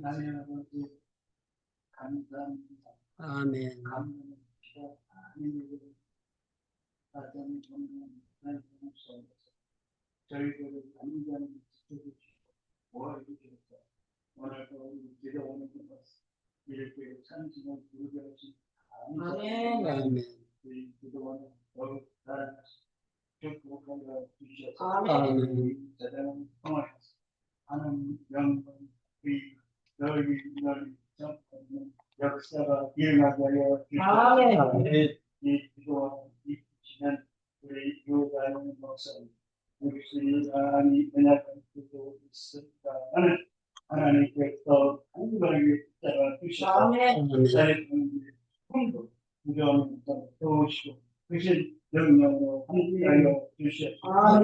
하나님 아버지 감사합니다. 아멘. 감사합니다. 하나님을 가장 정말 하나님 없어서 저희들을 완전히 지켜주시고 모아주셔서 오늘도 우리 기도하는 것 이렇게 참신한 구별하신 아멘. 우리 기도하는 더욱 사랑하시고 축복하여 주셔서 아멘. 대단한 통화에서 하나님 영광 너희 정권 역사가 일어나게 하여 주셔서 이 기도와 이 시간 우리 교회의 목사님 우리 주님이 은혜를 주고 있습니다. 하나님께서 한국에 붙잡아 주셔서 저희 꿈도 구경도 도우시고 크신 영향으로 함께하여 주셨습니다.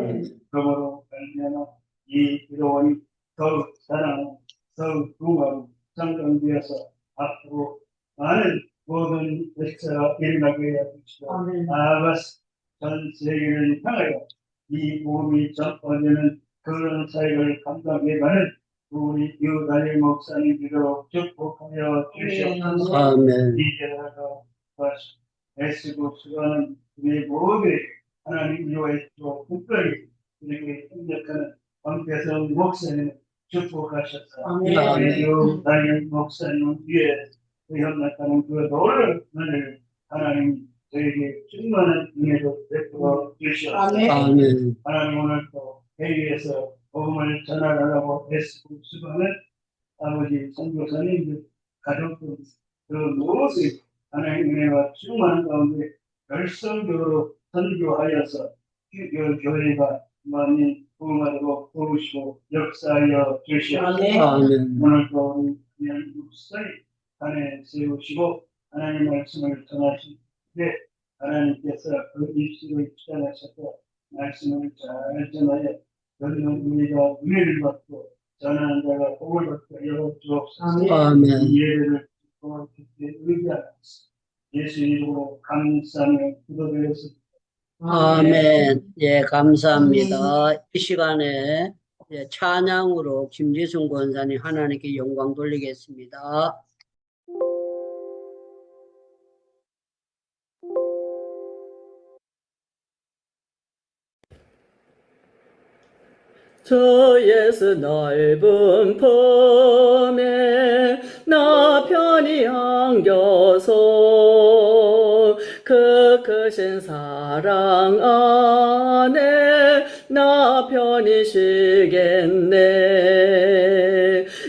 그러므로 말미암아 이 기도원이 더욱 사랑하고 더욱 궁하고 성장되어서 앞으로 많은 모든 역사가 일어나게 하여 주시고 나아가서 전 세계를 향하여 이 복음이 전파되는 그런 사역을 감당해가는 우리 유다리 목사님들로 축복하여 주시옵소서. 아멘. 이제라도 애쓰고 수고하는 우리 모두 하나님 위로해주고 특별히 우리에게 협력하는 황태성 목사님 축복하셔서 우리 유다리 목사님 위에 협력하는 그 놀라운 하나님 저에게 충만한 은혜로 베풀어 주시옵소서. 하나님 오늘도 회의에서 복음을 전하려고 애쓰고 수고하는 아버지 선교사님들 가족들 그 무엇을 하나님 은혜와 충만한 가운데 결성적으로 선교하여서 교회가 많이 부흥하도록 도우시고 역사하여 주시옵소서. 오늘도 우리 그냥 육사에 안에 세우시고 하나님 말씀을 전하실 때 하나님께서 그 입술을 주장하셔서 말씀을 잘 전하여 여기는 우리가 은혜를 받고 전하는 자가 복을 받고 여러 주옵소서. 이 예배를 듣고 그때 의지하면서 예수 이름으로 감사하며 기도드렸습니다. 아멘. 예, 감사합니다. 이 시간에 찬양으로 김지순 권사님 하나님께 영광 돌리겠습니다. 저 예수 넓은 품에 나 편히 안겨서 그 크신 사랑 안에 나 편히 쉬겠네.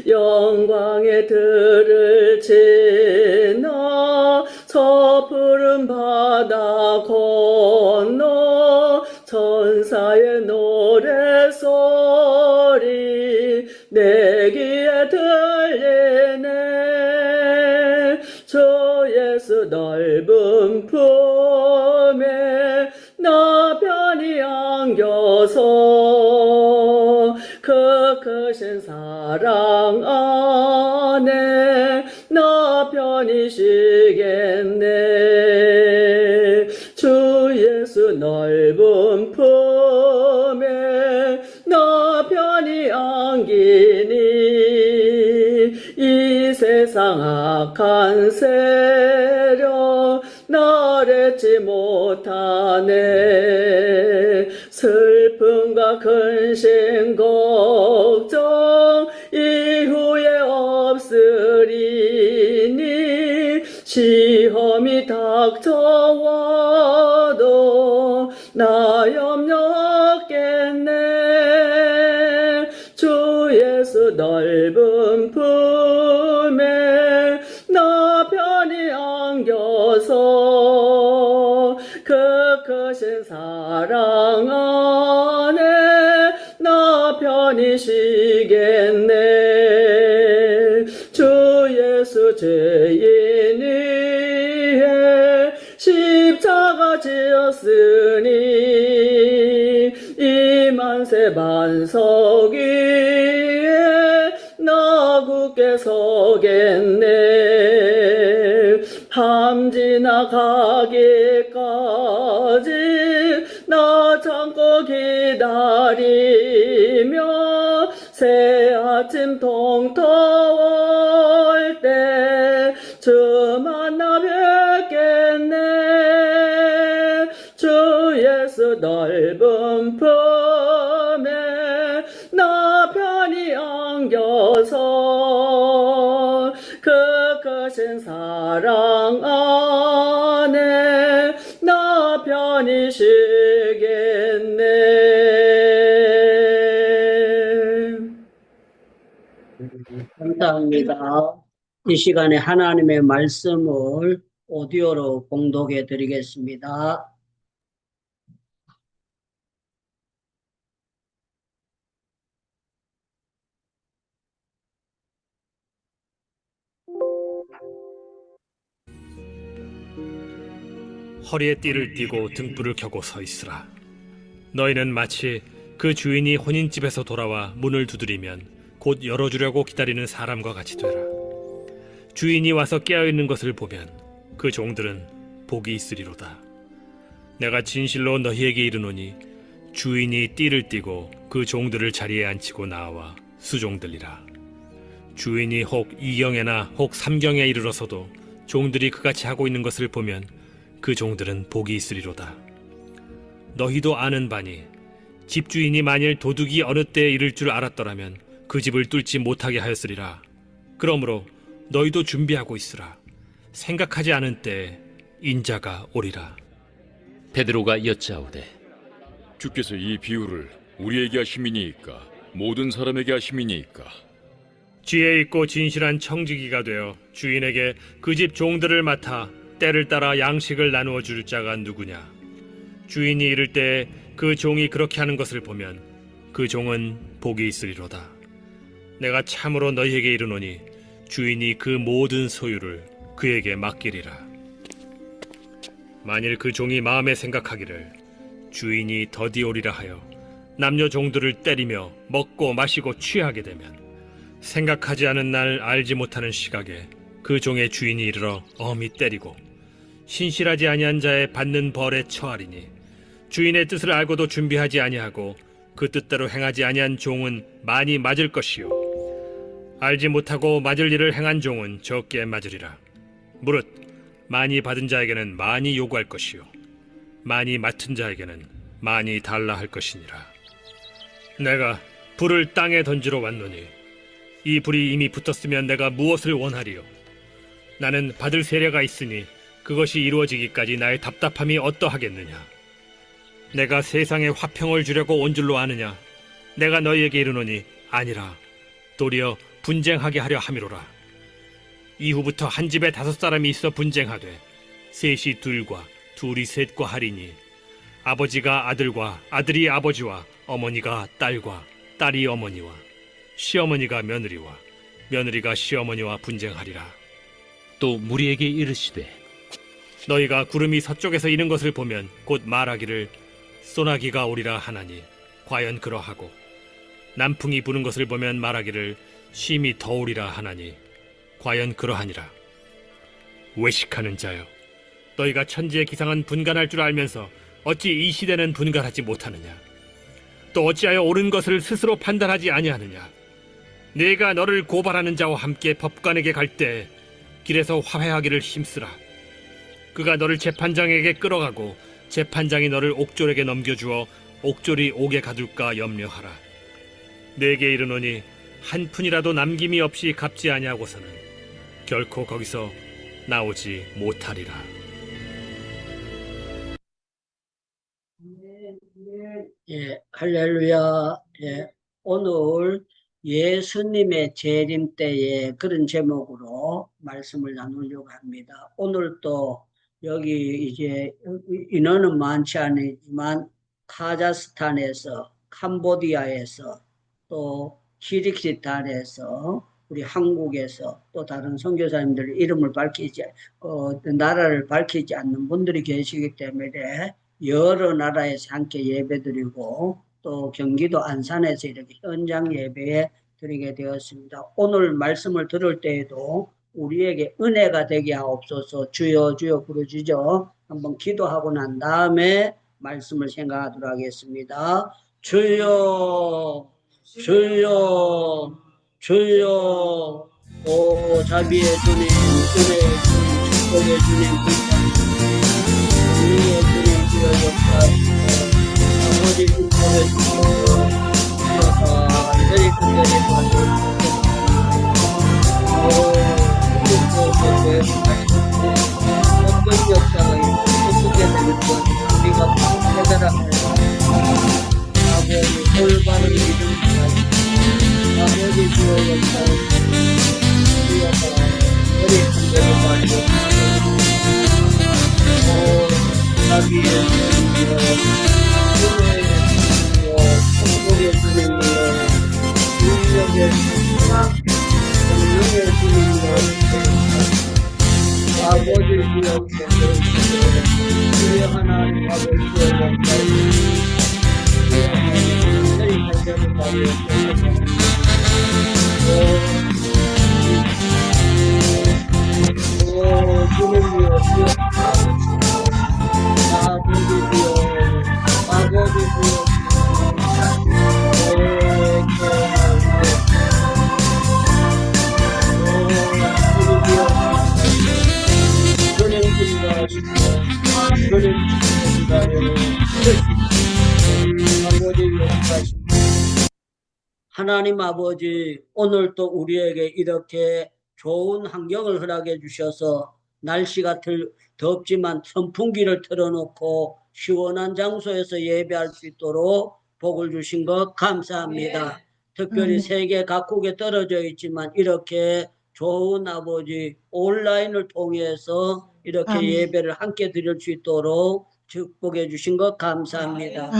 영광의 들을 지나 저 푸른 바다 건너 천사의 노래소리 내 귀에 들리네. 저 예수 넓은 품에 나 편히 안겨서 그 크신 사랑 안에 나 편히 쉬겠네. 주 예수 넓은 품에 나 편히 안기니 이 세상 악한 세력 나를 지 못하네. 슬픔과 근심 걱정 이후에 없으리니 시험이 닥쳐와도 나 염려 없겠네. 주 예수 넓은 품에 나 편히 안겨서 그 크신 사랑 안에 나 편히 쉬겠네. 주 예수 죄인 위에 십자가 지었으니 이 만세 반석 위에 나 굳게 서겠네. 밤 지나가기까지 나 참고 기다리며 새 아침 동터와 주 만나 뵙겠네. 주 예수 넓은 품에 나 편히 안겨서 그 크신 사랑 안에 나 편히 쉬겠네. 감사합니다. 이 시간에 하나님의 말씀을 오디오로 봉독해 드리겠습니다. 허리에 띠를 띠고 등불을 켜고 서 있으라. 너희는 마치 그 주인이 혼인집에서 돌아와 문을 두드리면 곧 열어주려고 기다리는 사람과 같이 되라. 주인이 와서 깨어있는 것을 보면 그 종들은 복이 있으리로다. 내가 진실로 너희에게 이르노니 주인이 띠를 띠고 그 종들을 자리에 앉히고 나와 수종들리라. 주인이 혹 2경에나 혹 3경에 이르러서도 종들이 그같이 하고 있는 것을 보면 그 종들은 복이 있으리로다. 너희도 아는 바니 집주인이 만일 도둑이 어느 때에 이를 줄 알았더라면 그 집을 뚫지 못하게 하였으리라. 그러므로 너희도 준비하고 있으라. 생각하지 않은 때에 인자가 오리라. 베드로가 여짜오되 주께서 이 비유를 우리에게 하심이니이까 모든 사람에게 하심이니이까? 지혜 있고 진실한 청지기가 되어 주인에게 그 집 종들을 맡아 때를 따라 양식을 나누어 줄 자가 누구냐? 주인이 이를 때에 그 종이 그렇게 하는 것을 보면 그 종은 복이 있으리로다. 내가 참으로 너희에게 이르노니 주인이 그 모든 소유를 그에게 맡기리라. 만일 그 종이 마음에 생각하기를 주인이 더디 오리라 하여 남녀 종들을 때리며 먹고 마시고 취하게 되면 생각하지 않은 날 알지 못하는 시각에 그 종의 주인이 이르러 엄히 때리고 신실하지 아니한 자의 받는 벌에 처하리니 주인의 뜻을 알고도 준비하지 아니하고 그 뜻대로 행하지 아니한 종은 많이 맞을 것이요 알지 못하고 맞을 일을 행한 종은 적게 맞으리라. 무릇 많이 받은 자에게는 많이 요구할 것이요 많이 맡은 자에게는 많이 달라 할 것이니라. 내가 불을 땅에 던지러 왔노니 이 불이 이미 붙었으면 내가 무엇을 원하리요? 나는 받을 세례가 있으니 그것이 이루어지기까지 나의 답답함이 어떠하겠느냐? 내가 세상에 화평을 주려고 온 줄로 아느냐? 내가 너희에게 이르노니 아니라 도리어 분쟁하게 하려 함이로라. 이후부터 한 집에 5사람이 있어 분쟁하되 셋이 둘과 둘이 셋과 하리니 아버지가 아들과 아들이 아버지와 어머니가 딸과 딸이 어머니와 시어머니가 며느리와 며느리가 시어머니와 분쟁하리라. 또 무리에게 이르시되 너희가 구름이 서쪽에서 이는 것을 보면 곧 말하기를 소나기가 오리라 하나니 과연 그러하고 남풍이 부는 것을 보면 말하기를 심히 더우리라 하나니 과연 그러하니라. 외식하는 자여, 너희가 천지의 기상은 분간할 줄 알면서 어찌 이 시대는 분간하지 못하느냐? 또 어찌하여 옳은 것을 스스로 판단하지 아니하느냐? 네가 너를 고발하는 자와 함께 법관에게 갈 때 길에서 화해하기를 힘쓰라. 그가 너를 재판장에게 끌어가고 재판장이 너를 옥졸에게 넘겨주어 옥졸이 옥에 가둘까 염려하라. 내게 이르노니 한 푼이라도 남김이 없이 갚지 아니하고서는 결코 거기서 나오지 못하리라. 예, 할렐루야. 예, 오늘 예수님의 재림 때에 그런 제목으로 말씀을 나누려고 합니다. 오늘 또 여기 이제 인원은 많지 않지만 카자흐스탄에서, 캄보디아에서, 또 키르기스탄에서, 우리 한국에서 또 다른 선교사님들 이름을 밝히지, 나라를 밝히지 않는 분들이 계시기 때문에 여러 나라에서 함께 예배드리고 또 경기도 안산에서 이렇게 현장 예배에 드리게 되었습니다. 오늘 말씀을 들을 때에도 우리에게 은혜가 되게 하옵소서. 주여 주여 부르짖어 한번 기도하고 난 다음에 말씀을 생각하도록 하겠습니다. 주여 주여 주여 오 자비의 주님, 은혜의 주님, 축복의 주님, 은혜의 주님 주여 역사하시고 아버지 축복해 주시고 주여 간절히 간절히 어떤 역사가 있고 어떻게 되는 것 우리가 깨달아야 아버지 올바른 믿음을 가지고 아버지 주여 역사하시고 주여 간절히 간절히 가지고 자비의 주님이여 은혜의 주님이여 축복의 주님이여 능력의 주님이여 능력의 주님이여 아버지 주여 주여 하나님 아버지 주여 간절히 간절히 가지고 오 주님이여 주여 아버지 주여 아버지 주여 하나님 아버지 오늘도 우리에게 이렇게 좋은 환경을 허락해 주셔서 날씨가 덥지만 선풍기를 틀어놓고 시원한 장소에서 예배할 수 있도록 복을 주신 것 감사합니다. 특별히 세계 각국에 떨어져 있지만 이렇게 좋은 아버지 온라인을 통해서 이렇게 예배를 함께 드릴 수 있도록 축복해 주신 것 감사합니다.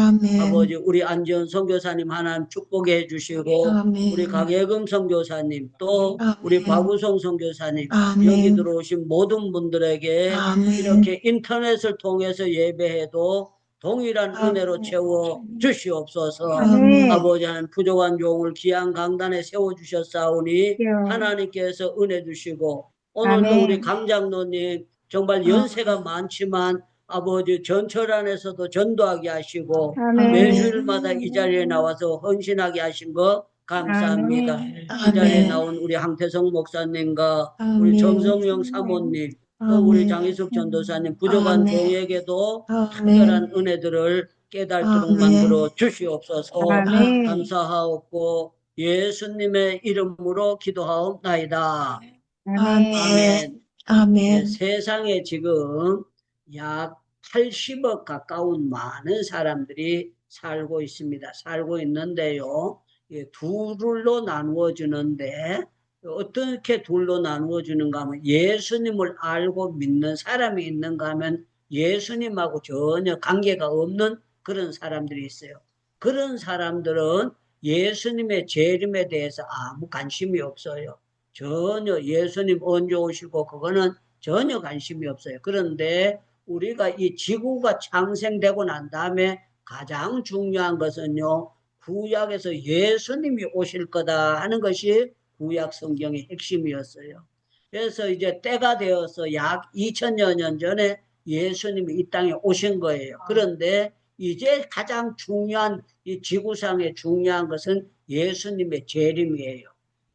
아버지 우리 안지원 선교사님 하나님 축복해 주시고 우리 강혜금 선교사님 또 우리 박우성 선교사님 여기 들어오신 모든 분들에게 이렇게 인터넷을 통해서 예배해도 동일한 은혜로 채워 주시옵소서. 아버지 하나님 부족한 종을 귀한 강단에 세워주셨사오니 하나님께서 은혜 주시고 오늘도 우리 강장로님 정말 연세가 많지만 아버지 전철 안에서도 전도하게 하시고 매주일마다 이 자리에 나와서 헌신하게 하신 거 감사합니다. 이 자리에 나온 우리 황태성 목사님과 우리 정성영 사모님 또 우리 장희숙 전도사님 부족한 종에게도 특별한 은혜들을 깨달도록 만들어 주시옵소서. 감사하옵고 예수님의 이름으로 기도하옵나이다. 아멘. 네, 세상에 지금 약 80억 가까운 많은 사람들이 살고 있습니다. 살고 있는데요. 둘로 나누어 주는데 어떻게 둘로 나누어 주는가 하면 예수님을 알고 믿는 사람이 있는가 하면 예수님하고 전혀 관계가 없는 그런 사람들이 있어요. 그런 사람들은 예수님의 재림에 대해서 아무 관심이 없어요. 전혀 예수님 언제 오시고 그거는 전혀 관심이 없어요. 그런데 우리가 이 지구가 창생되고 난 다음에 가장 중요한 것은요. 구약에서 예수님이 오실 거다 하는 것이 구약 성경의 핵심이었어요. 그래서 이제 때가 되어서 약 2000여 년 전에 예수님이 이 땅에 오신 거예요. 그런데 이제 가장 중요한 이 지구상의 중요한 것은 예수님의 재림이에요.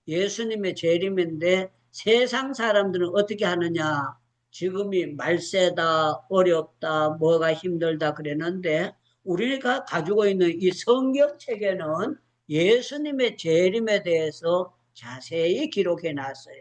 예수님의 재림인데 세상 사람들은 어떻게 하느냐. 지금이 말세다, 어렵다, 뭐가 힘들다 그랬는데 우리가 가지고 있는 이 성경책에는 예수님의 재림에 대해서 자세히 기록해 놨어요.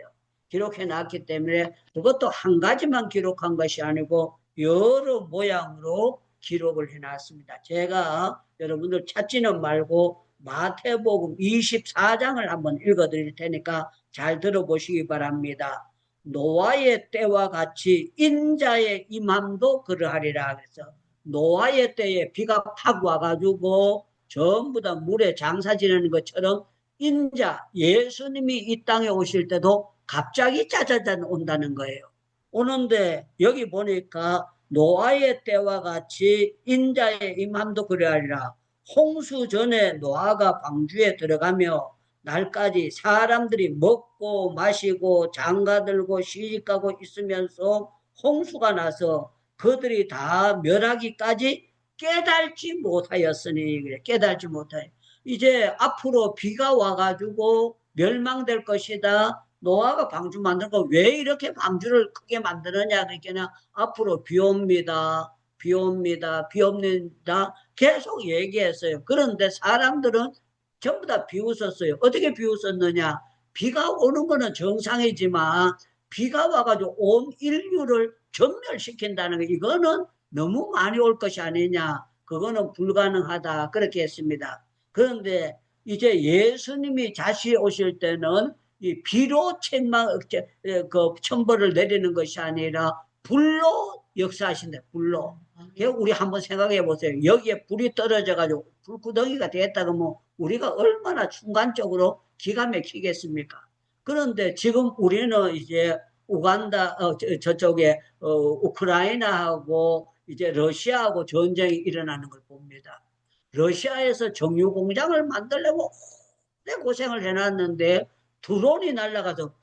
기록해 놨기 때문에 그것도 한 가지만 기록한 것이 아니고 여러 모양으로 기록을 해 놨습니다. 제가 여러분들 찾지는 말고 마태복음 24장을 한번 읽어 드릴 테니까 잘 들어보시기 바랍니다. 노아의 때와 같이 인자의 임함도 그러하리라. 그래서 노아의 때에 비가 팍 와가지고 전부 다 물에 장사 지내는 것처럼 인자 예수님이 이 땅에 오실 때도 갑자기 짜자잔 온다는 거예요. 오는데 여기 보니까 노아의 때와 같이 인자의 임함도 그러하리라. 홍수 전에 노아가 방주에 들어가며 날까지 사람들이 먹고 마시고 장가들고 시집가고 있으면서 홍수가 나서 그들이 다 멸하기까지 깨달지 못하였으니 그래. 깨달지 못하여 이제 앞으로 비가 와가지고 멸망될 것이다. 노아가 방주 만든 거 왜 이렇게 방주를 크게 만드느냐 그러니까 앞으로 비 옵니다. 비 옵니다. 비 옵니다. 계속 얘기했어요. 그런데 사람들은 전부 다 비웃었어요. 어떻게 비웃었느냐? 비가 오는 거는 정상이지만 비가 와가지고 온 인류를 전멸시킨다는 거 이거는 너무 많이 올 것이 아니냐. 그거는 불가능하다. 그렇게 했습니다. 그런데 이제 예수님이 다시 오실 때는 이 비로 그 천벌을 내리는 것이 아니라 불로 역사하신다. 불로. 우리 한번 생각해 보세요. 여기에 불이 떨어져 가지고 불구덩이가 됐다 그러면 우리가 얼마나 순간적으로 기가 막히겠습니까? 그런데 지금 우리는 이제 우간다 저쪽에 우크라이나하고 이제 러시아하고 전쟁이 일어나는 걸 봅니다. 러시아에서 정유 공장을 만들려고 오래 고생을 해놨는데 드론이 날아가서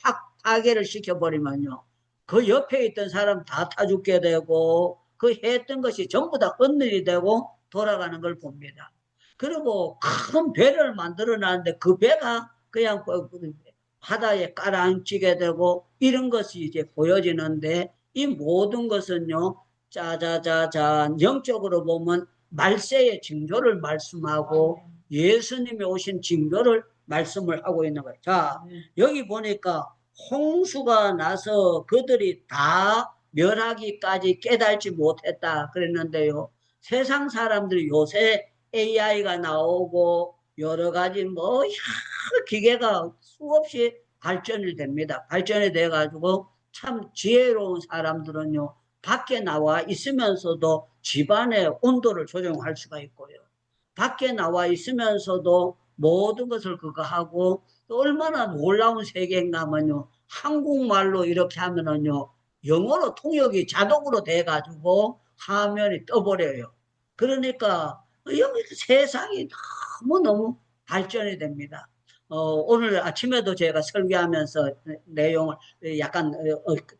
파괴를 시켜버리면요. 그 옆에 있던 사람 다 타 죽게 되고 그 했던 것이 전부 다 헛일이 되고 돌아가는 걸 봅니다. 그리고 큰 배를 만들어 놨는데 그 배가 그냥 바다에 깔아앉히게 되고 이런 것이 이제 보여지는데 이 모든 것은요. 짜자자자 영적으로 보면 말세의 징조를 말씀하고 예수님이 오신 징조를 말씀을 하고 있는 거예요. 자, 여기 보니까 홍수가 나서 그들이 다 멸하기까지 깨달지 못했다 그랬는데요. 세상 사람들이 요새 AI가 나오고 여러 가지 기계가 수없이 발전이 됩니다. 발전이 돼가지고 참 지혜로운 사람들은요. 밖에 나와 있으면서도 집안의 온도를 조정할 수가 있고요. 밖에 나와 있으면서도 모든 것을 그거 하고 또 얼마나 놀라운 세계인가 하면요. 한국말로 이렇게 하면은요. 영어로 통역이 자동으로 돼가지고 화면이 떠버려요. 그러니까 여기 세상이 너무너무 발전이 됩니다. 오늘 아침에도 제가 설교하면서 내용을 약간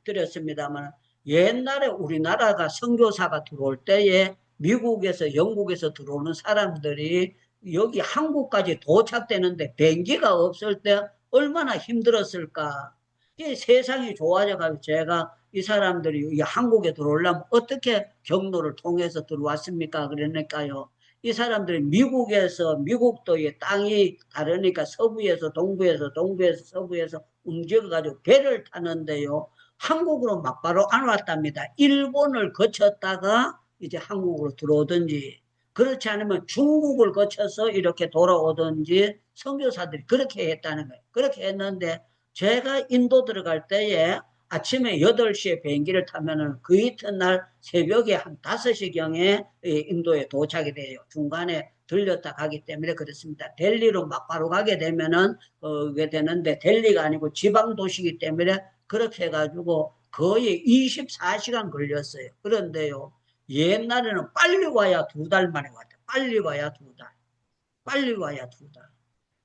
드렸습니다만 옛날에 우리나라가 선교사가 들어올 때에 미국에서 영국에서 들어오는 사람들이 여기 한국까지 도착되는데 비행기가 없을 때 얼마나 힘들었을까. 이 세상이 좋아져가지고 제가 이 사람들이 한국에 들어오려면 어떻게 경로를 통해서 들어왔습니까? 그러니까요. 이 사람들이 미국도 땅이 다르니까 서부에서 동부에서 서부에서 움직여가지고 배를 타는데요. 한국으로 막바로 안 왔답니다. 일본을 거쳤다가 이제 한국으로 들어오든지 그렇지 않으면 중국을 거쳐서 이렇게 돌아오든지 선교사들이 그렇게 했다는 거예요. 그렇게 했는데 제가 인도 들어갈 때에 아침에 8시에 비행기를 타면은 그 이튿날 새벽에 한 5시경에 인도에 도착이 돼요. 중간에 들렸다 가기 때문에 그렇습니다. 델리로 막바로 가게 되면은 그게 되는데 델리가 아니고 지방 도시이기 때문에 그렇게 해가지고 거의 24시간 걸렸어요. 그런데요. 옛날에는 빨리 와야 2달 만에 왔다. 빨리 와야 2달. 빨리 와야 2달.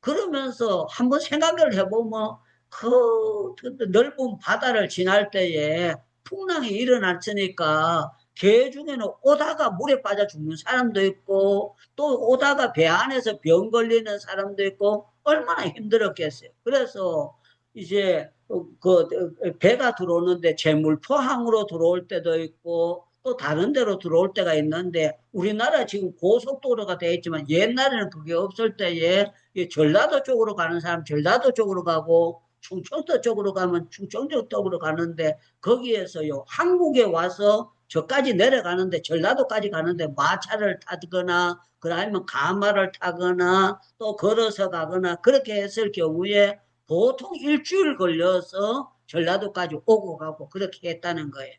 그러면서 한번 생각을 해보면 그 넓은 바다를 지날 때에 풍랑이 일어났으니까 개 중에는 오다가 물에 빠져 죽는 사람도 있고 또 오다가 배 안에서 병 걸리는 사람도 있고 얼마나 힘들었겠어요. 그래서 이제 그 배가 들어오는데 제물포항으로 들어올 때도 있고 또 다른 데로 들어올 때가 있는데 우리나라 지금 고속도로가 되어 있지만 옛날에는 그게 없을 때에 전라도 쪽으로 가는 사람 전라도 쪽으로 가고 충청도 쪽으로 가면 충청도 쪽으로 가는데 거기에서요 한국에 와서 저까지 내려가는데 전라도까지 가는데 마차를 타거나 그러면 가마를 타거나 또 걸어서 가거나 그렇게 했을 경우에 보통 일주일 걸려서 전라도까지 오고 가고 그렇게 했다는 거예요.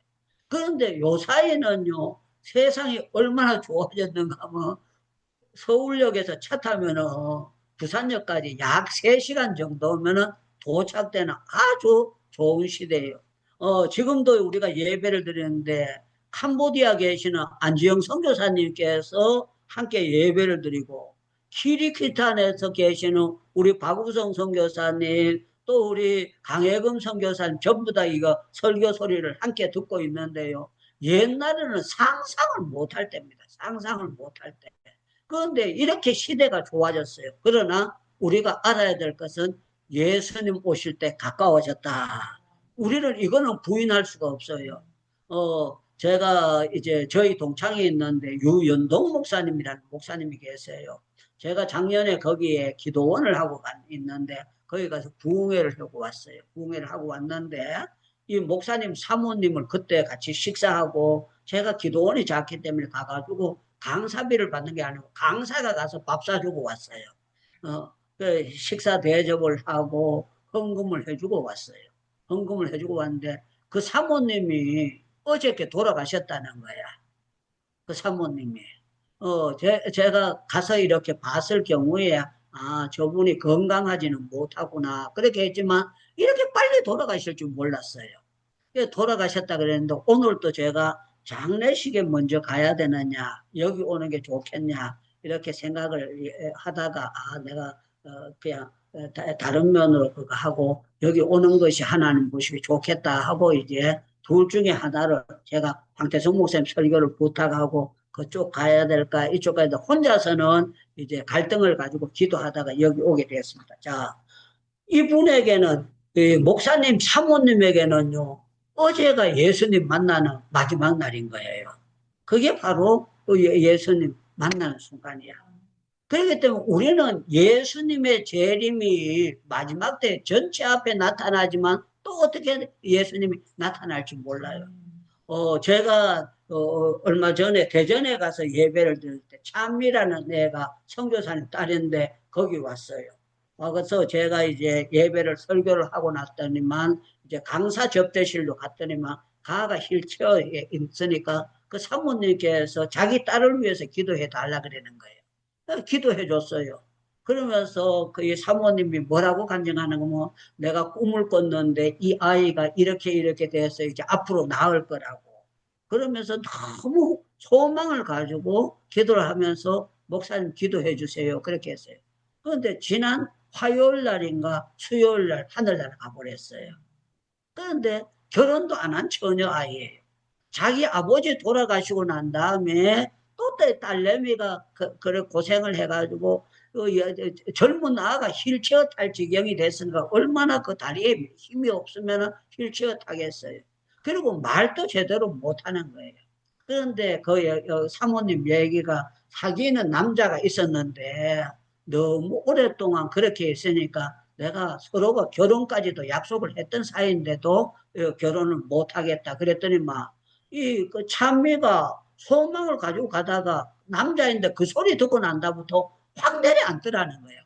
그런데 요 사이는요 세상이 얼마나 좋아졌는가 하면 서울역에서 차 타면은 부산역까지 약 3시간 정도면은 도착되는 아주 좋은 시대예요. 지금도 우리가 예배를 드리는데 캄보디아 계시는 안지영 선교사님께서 함께 예배를 드리고 키리키탄에서 계시는 우리 박우성 선교사님 또 우리 강혜금 선교사님 전부 다 이거 설교 소리를 함께 듣고 있는데요. 옛날에는 상상을 못할 때입니다. 상상을 못할 때. 그런데 이렇게 시대가 좋아졌어요. 그러나 우리가 알아야 될 것은 예수님 오실 때 가까워졌다. 우리는 이거는 부인할 수가 없어요. 제가 이제 저희 동창에 있는데 유연동 목사님이라는 목사님이 계세요. 제가 작년에 거기에 기도원을 하고 있는데 거기 가서 부흥회를 하고 왔어요. 부흥회를 하고 왔는데 이 목사님 사모님을 그때 같이 식사하고 제가 기도원이 작기 때문에 가가지고 강사비를 받는 게 아니고 강사가 가서 밥 사주고 왔어요. 그 식사 대접을 하고 헌금을 해주고 왔어요. 헌금을 해주고 왔는데 그 사모님이 어저께 돌아가셨다는 거야. 그 사모님이. 제가 가서 이렇게 봤을 경우에, 아, 저분이 건강하지는 못하구나. 그렇게 했지만, 이렇게 빨리 돌아가실 줄 몰랐어요. 돌아가셨다 그랬는데, 오늘 또 제가 장례식에 먼저 가야 되느냐, 여기 오는 게 좋겠냐, 이렇게 생각을 하다가, 아, 내가, 그냥, 다른 면으로 그거 하고, 여기 오는 것이 하나님 보시기 좋겠다 하고, 이제, 둘 중에 하나를 제가 황태성 목사님 설교를 부탁하고 그쪽 가야 될까 이쪽 가야 될까 혼자서는 이제 갈등을 가지고 기도하다가 여기 오게 되었습니다. 자, 이분에게는 목사님 사모님에게는요 어제가 예수님 만나는 마지막 날인 거예요. 그게 바로 예수님 만나는 순간이야. 그렇기 때문에 우리는 예수님의 재림이 마지막 때 전체 앞에 나타나지만 또 어떻게 예수님이 나타날지 몰라요. 제가 얼마 전에 대전에 가서 예배를 드릴 때 참이라는 애가 선교사님 딸인데 거기 왔어요. 와서 제가 이제 예배를 설교를 하고 났더니만 이제 강사 접대실로 갔더니만 가가 휠체어에 있으니까 그 사모님께서 자기 딸을 위해서 기도해 달라 그러는 거예요. 기도해 줬어요. 그러면서 그 사모님이 뭐라고 간증하는 거면 내가 꿈을 꿨는데 이 아이가 이렇게 돼서 이제 앞으로 나을 거라고. 그러면서 너무 소망을 가지고 기도를 하면서 목사님 기도해 주세요. 그렇게 했어요. 그런데 지난 화요일 날인가 수요일 날 하늘나라 가버렸어요. 그런데 결혼도 안 한 처녀 아이예요. 자기 아버지 돌아가시고 난 다음에 또 딸내미가 그래 고생을 해가지고 젊은 아가 휠체어 탈 지경이 됐으니까 얼마나 그 다리에 힘이 없으면 휠체어 타겠어요. 그리고 말도 제대로 못하는 거예요. 그런데 그 사모님 얘기가 사귀는 남자가 있었는데 너무 오랫동안 그렇게 했으니까 내가 서로가 결혼까지도 약속을 했던 사이인데도 결혼을 못하겠다 그랬더니 그 찬미가 소망을 가지고 가다가 남자인데 그 소리 듣고 난다부터 확 내려앉더라는 거예요.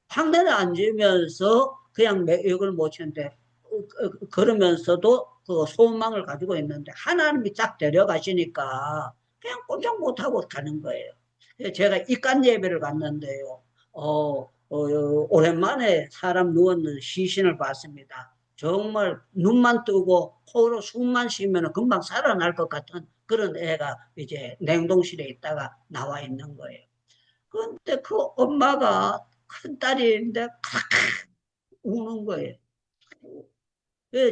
확 내려앉으면서 그냥 이걸 못 쳤는데 그러면서도 그 소망을 가지고 있는데 하나님이 쫙 데려가시니까 그냥 꼼짝 못하고 가는 거예요. 제가 입간 예배를 갔는데요. 오랜만에 사람 누웠는 시신을 봤습니다. 정말 눈만 뜨고 코로 숨만 쉬면 금방 살아날 것 같은 그런 애가 이제 냉동실에 있다가 나와 있는 거예요. 그런데 그 엄마가 큰 딸인데 우는 거예요.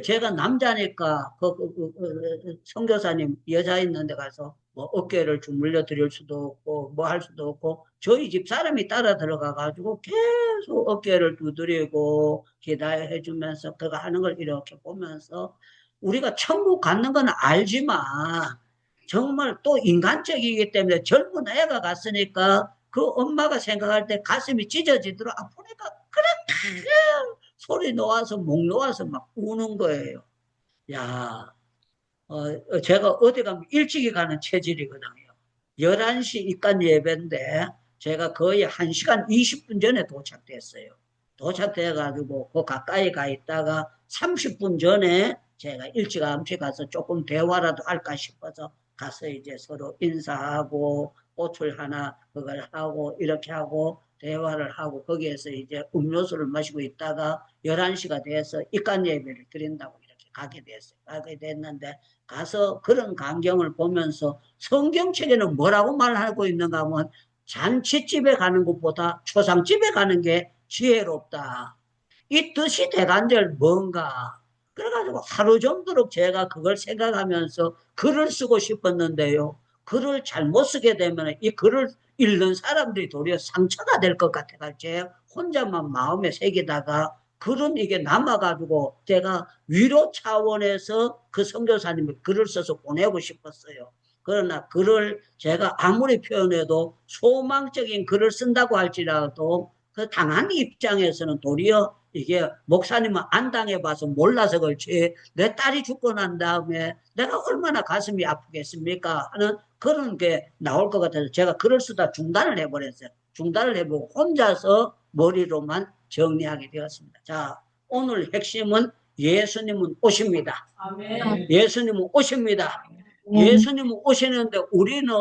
제가 남자니까 선교사님 여자 있는 데 가서 뭐 어깨를 주물러 드릴 수도 없고 뭐 할 수도 없고 저희 집 사람이 따라 들어가 가지고 계속 어깨를 두드리고 기다해 주면서 그거 하는 걸 이렇게 보면서 우리가 천국 갖는 건 알지만 정말 또 인간적이기 때문에 젊은 애가 갔으니까 그 엄마가 생각할 때 가슴이 찢어지도록 아프니까 그렇게 소리 놓아서 목 놓아서 막 우는 거예요. 야, 제가 어디 가면 일찍이 가는 체질이거든요. 11시 입간 예배인데 제가 거의 1시간 20분 전에 도착됐어요. 도착돼가지고 그 가까이 가 있다가 30분 전에 제가 일찌감치 가서 조금 대화라도 할까 싶어서 가서 이제 서로 인사하고 꽃을 하나 그걸 하고 이렇게 하고 대화를 하고 거기에서 이제 음료수를 마시고 있다가 11시가 돼서 입간 예배를 드린다고 이렇게 가게 됐어요. 가게 됐는데 가서 그런 광경을 보면서 성경책에는 뭐라고 말하고 있는가 하면 잔치집에 가는 것보다 초상집에 가는 게 지혜롭다. 이 뜻이 대간절 뭔가. 그래가지고 하루 정도록 제가 그걸 생각하면서 글을 쓰고 싶었는데요. 글을 잘못 쓰게 되면 이 글을 읽는 사람들이 도리어 상처가 될 것 같아가지고 혼자만 마음에 새기다가 글은 이게 남아가지고 제가 위로 차원에서 그 선교사님이 글을 써서 보내고 싶었어요. 그러나 글을 제가 아무리 표현해도 소망적인 글을 쓴다고 할지라도 그 당한 입장에서는 도리어 이게 목사님은 안 당해봐서 몰라서 그렇지 내 딸이 죽고 난 다음에 내가 얼마나 가슴이 아프겠습니까 하는 그런 게 나올 것 같아서 제가 글을 쓰다 중단을 해버렸어요. 중단을 해보고 혼자서 머리로만 정리하게 되었습니다. 자, 오늘 핵심은 예수님은 오십니다. 예수님은 오십니다. 예수님은 오시는데 우리는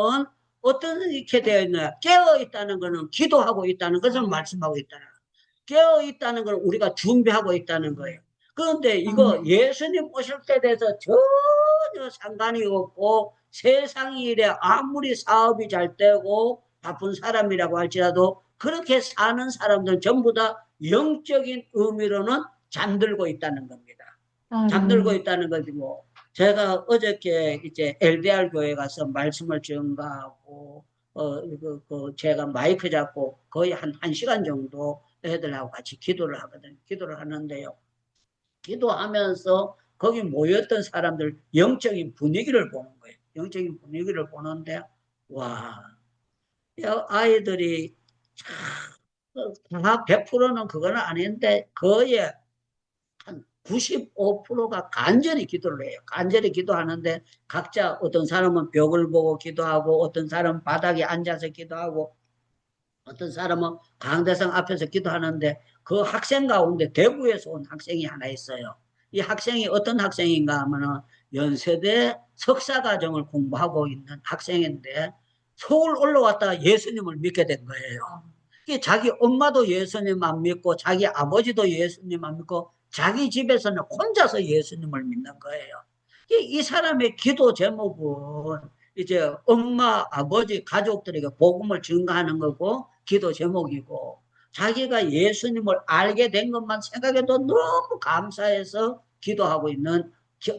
어떻게 되어 있느냐? 깨어 있다는 것은 기도하고 있다는 것을 말씀하고 있다는 거예요. 깨어 있다는 걸 우리가 준비하고 있다는 거예요. 그런데 이거 예수님 오실 때 대해서 전혀 상관이 없고 세상 일에 아무리 사업이 잘 되고 바쁜 사람이라고 할지라도 그렇게 사는 사람들 전부 다 영적인 의미로는 잠들고 있다는 겁니다. 잠들고 있다는 것이고, 제가 어저께 이제 LDR 교회 가서 말씀을 전가하고, 제가 마이크 잡고 거의 한 1시간 정도 애들하고 같이 기도를 하거든요. 기도를 하는데요. 기도하면서 거기 모였던 사람들 영적인 분위기를 보는 거예요. 영적인 분위기를 보는데, 와, 아이들이 다 100%는 그건 아닌데 거의 한 95%가 간절히 기도를 해요. 간절히 기도하는데 각자 어떤 사람은 벽을 보고 기도하고 어떤 사람은 바닥에 앉아서 기도하고 어떤 사람은 강대상 앞에서 기도하는데 그 학생 가운데 대구에서 온 학생이 하나 있어요. 이 학생이 어떤 학생인가 하면은 연세대 석사과정을 공부하고 있는 학생인데 서울 올라왔다가 예수님을 믿게 된 거예요. 이게 자기 엄마도 예수님 안 믿고 자기 아버지도 예수님 안 믿고 자기 집에서는 혼자서 예수님을 믿는 거예요. 이 사람의 기도 제목은 이제 엄마, 아버지, 가족들에게 복음을 증가하는 거고 기도 제목이고 자기가 예수님을 알게 된 것만 생각해도 너무 감사해서 기도하고 있는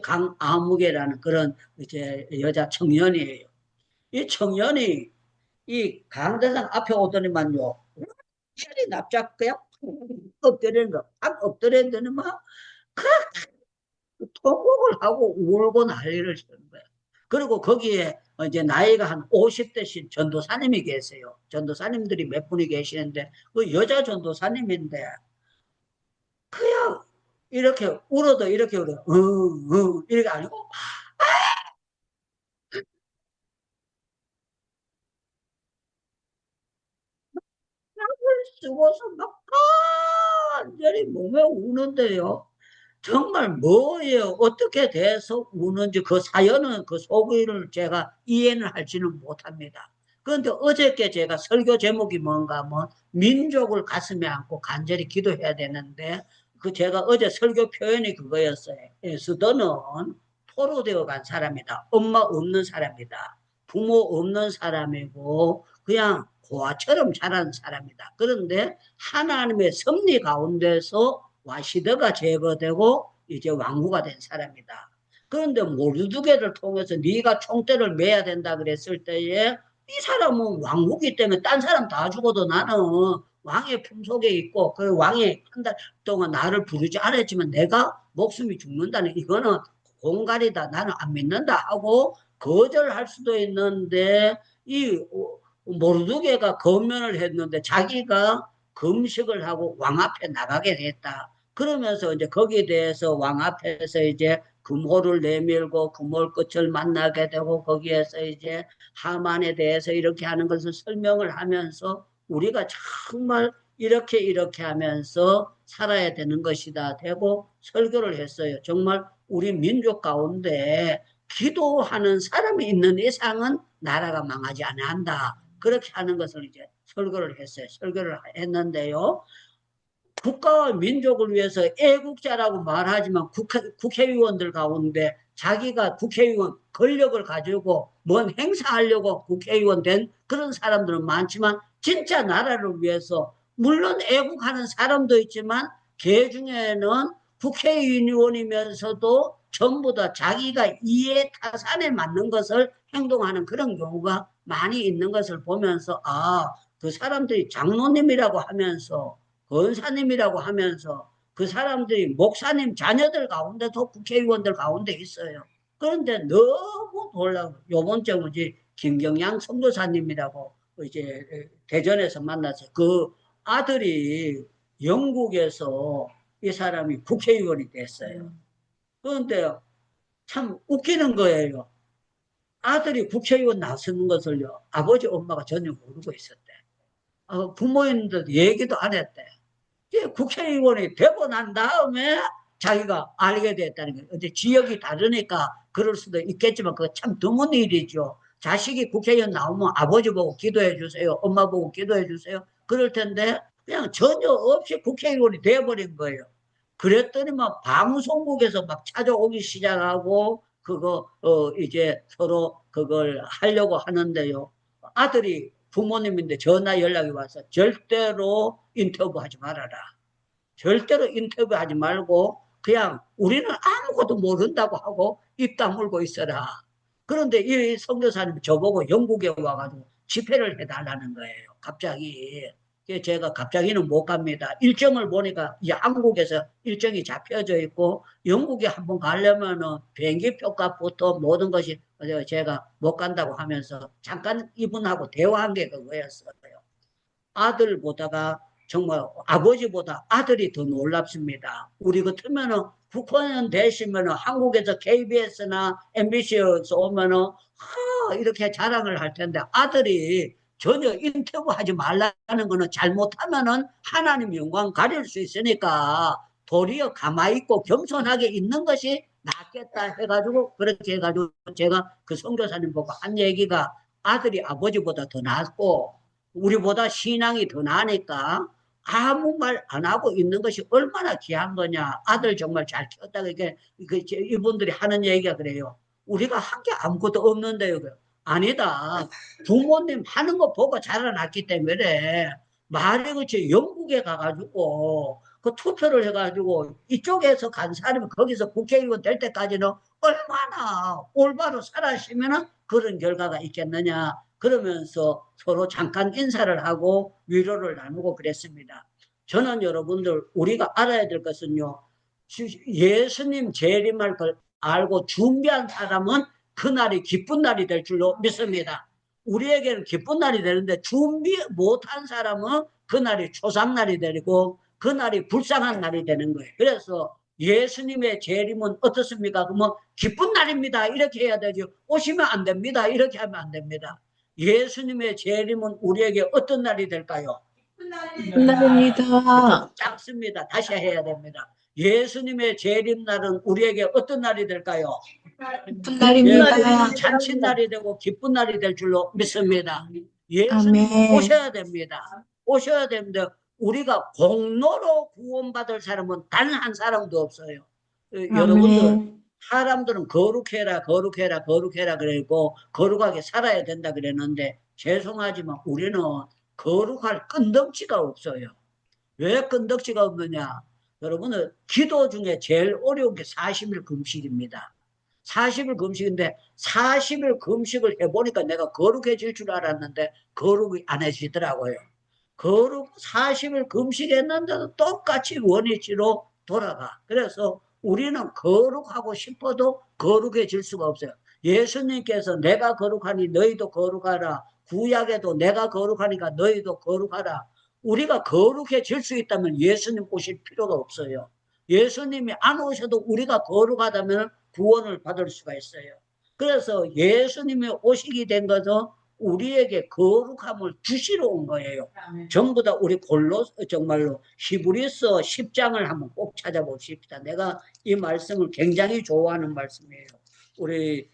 강아무개라는 그런 이제 여자 청년이에요. 이 청년이 이 강대상 앞에 오더니만요. 철이 납작 그냥 엎드리는 거. 엎드리는 막 통곡을 하고 울고 난리를 치는 거예요. 그리고 거기에 이제 나이가 한 50대신 전도사님이 계세요. 전도사님들이 몇 분이 계시는데 그 여자 전도사님인데 그냥 이렇게 울어도 이렇게 울어요. 이렇게 아니고 쓰고서 막 간절히 몸에 우는데요. 정말 뭐예요? 어떻게 돼서 우는지 그 사연은 그 속을 제가 이해는 할지는 못합니다. 그런데 어저께 제가 설교 제목이 뭔가 하면 민족을 가슴에 안고 간절히 기도해야 되는데 그 제가 어제 설교 표현이 그거였어요. 에스더는 포로되어 간 사람이다. 엄마 없는 사람이다. 부모 없는 사람이고 그냥 고아처럼 자란 사람이다. 그런데 하나님의 섭리 가운데서 와시드가 제거되고 이제 왕후가 된 사람이다. 그런데 모르드게를 통해서 네가 총대를 매야 된다 그랬을 때에 이 사람은 왕후기 때문에 딴 사람 다 죽어도 나는 왕의 품속에 있고 그 왕이 한 달 동안 나를 부르지 않았지만 내가 목숨이 죽는다는 이거는 공갈이다. 나는 안 믿는다 하고 거절할 수도 있는데 이 모르드게가 검면을 했는데 자기가 금식을 하고 왕 앞에 나가게 됐다. 그러면서 이제 거기에 대해서 왕 앞에서 이제 금호를 내밀고 금홀 끝을 만나게 되고 거기에서 이제 하만에 대해서 이렇게 하는 것을 설명을 하면서 우리가 정말 이렇게 하면서 살아야 되는 것이다 되고 설교를 했어요. 정말 우리 민족 가운데 기도하는 사람이 있는 이상은 나라가 망하지 않는다. 그렇게 하는 것을 이제 설교를 했어요. 설교를 했는데요. 국가와 민족을 위해서 애국자라고 말하지만 국회의원들 가운데 자기가 국회의원 권력을 가지고 뭔 행사하려고 국회의원 된 그런 사람들은 많지만 진짜 나라를 위해서 물론 애국하는 사람도 있지만 개 중에는 국회의원이면서도 전부 다 자기가 이해 타산에 맞는 것을 행동하는 그런 경우가 많이 있는 것을 보면서 그 사람들이 장로님이라고 하면서 권사님이라고 하면서 그 사람들이 목사님 자녀들 가운데도 국회의원들 가운데 있어요. 그런데 너무 놀라워. 요번 주 뭐지 김경양 선교사님이라고 이제 대전에서 만났어요. 그 아들이 영국에서 이 사람이 국회의원이 됐어요. 그런데 참 웃기는 거예요. 아들이 국회의원 나서는 것을요, 아버지, 엄마가 전혀 모르고 있었대. 부모님들 얘기도 안 했대. 국회의원이 되고 난 다음에 자기가 알게 됐다는 거예요. 근데 지역이 다르니까 그럴 수도 있겠지만 그거 참 드문 일이죠. 자식이 국회의원 나오면 아버지 보고 기도해 주세요. 엄마 보고 기도해 주세요. 그럴 텐데 그냥 전혀 없이 국회의원이 돼버린 거예요. 그랬더니 막 방송국에서 막 찾아오기 시작하고 그거 이제 서로 그걸 하려고 하는데요. 아들이 부모님인데 전화 연락이 와서 절대로 인터뷰하지 말아라. 절대로 인터뷰하지 말고 그냥 우리는 아무것도 모른다고 하고 입 다물고 있어라. 그런데 이 선교사님이 저보고 영국에 와가지고 집회를 해달라는 거예요. 갑자기. 제가 갑자기는 못 갑니다. 일정을 보니까 한국에서 일정이 잡혀져 있고 영국에 한번 가려면은 비행기 표값부터 모든 것이 제가 못 간다고 하면서 잠깐 이분하고 대화한 게 그거였어요. 아들 보다가 정말 아버지보다 아들이 더 놀랍습니다. 우리 같으면은 국회의원 되시면은 한국에서 KBS나 MBC에서 오면은 이렇게 자랑을 할 텐데 아들이 전혀 인터뷰하지 말라는 거는 잘못하면은 하나님 영광 가릴 수 있으니까 도리어 가만히 있고 겸손하게 있는 것이 낫겠다 해가지고 그렇게 해가지고 제가 그 선교사님 보고 한 얘기가 아들이 아버지보다 더 낫고 우리보다 신앙이 더 나니까 아무 말 안 하고 있는 것이 얼마나 귀한 거냐. 아들 정말 잘 키웠다. 이게 이분들이 하는 얘기가 그래요. 우리가 한 게 아무것도 없는데요. 아니다. 부모님 하는 거 보고 자라났기 때문에 말이 그치 영국에 가가지고 그 투표를 해가지고 이쪽에서 간 사람이 거기서 국회의원 될 때까지는 얼마나 올바로 살아시면은 그런 결과가 있겠느냐. 그러면서 서로 잠깐 인사를 하고 위로를 나누고 그랬습니다. 저는 여러분들 우리가 알아야 될 것은요. 예수님 재림할 걸 알고 준비한 사람은 그날이 기쁜 날이 될 줄로 믿습니다. 우리에게는 기쁜 날이 되는데 준비 못한 사람은 그날이 초상날이 되고 그날이 불쌍한 날이 되는 거예요. 그래서 예수님의 재림은 어떻습니까? 그러면 기쁜 날입니다. 이렇게 해야 되죠. 오시면 안 됩니다. 이렇게 하면 안 됩니다. 예수님의 재림은 우리에게 어떤 날이 될까요? 날입니다. 작습니다. 다시 해야 됩니다. 예수님의 재림 날은 우리에게 어떤 날이 될까요? 기쁜 날입니다. 예수님은 잔칫날이 되고 기쁜 날이 될 줄로 믿습니다. 예수님 아멘. 오셔야 됩니다. 오셔야 됩니다. 우리가 공로로 구원받을 사람은 단 한 사람도 없어요. 여러분들 아멘. 사람들은 거룩해라 거룩해라 거룩해라 그랬고 거룩하게 살아야 된다 그랬는데 죄송하지만 우리는 거룩할 끈덕지가 없어요. 왜 끈덕지가 없느냐? 여러분은 기도 중에 제일 어려운 게 40일 금식입니다. 40일 금식인데 40일 금식을 해보니까 내가 거룩해질 줄 알았는데 거룩이 안 해지더라고요. 거룩 40일 금식했는데도 똑같이 원위치로 돌아가. 그래서 우리는 거룩하고 싶어도 거룩해질 수가 없어요. 예수님께서 내가 거룩하니 너희도 거룩하라. 구약에도 내가 거룩하니까 너희도 거룩하라. 우리가 거룩해질 수 있다면 예수님 오실 필요가 없어요. 예수님이 안 오셔도 우리가 거룩하다면 구원을 받을 수가 있어요. 그래서 예수님이 오시게 된 것은 우리에게 거룩함을 주시러 온 거예요. 전부 다 우리 정말로 히브리서 10장을 한번 꼭 찾아보십시다. 내가 이 말씀을 굉장히 좋아하는 말씀이에요. 우리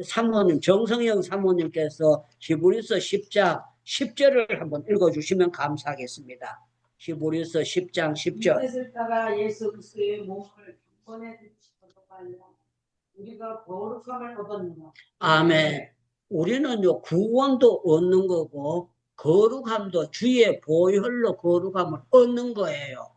사모님, 정성영 사모님께서 히브리서 10장 10절을 한번 읽어주시면 감사하겠습니다. 히브리서 10장 10절. 이것을 따라 예수 그리스도의 몸을 보내 우리가 거룩함을 얻었느냐. 아멘. 우리는요 구원도 얻는 거고 거룩함도 주의 보혈로 거룩함을 얻는 거예요.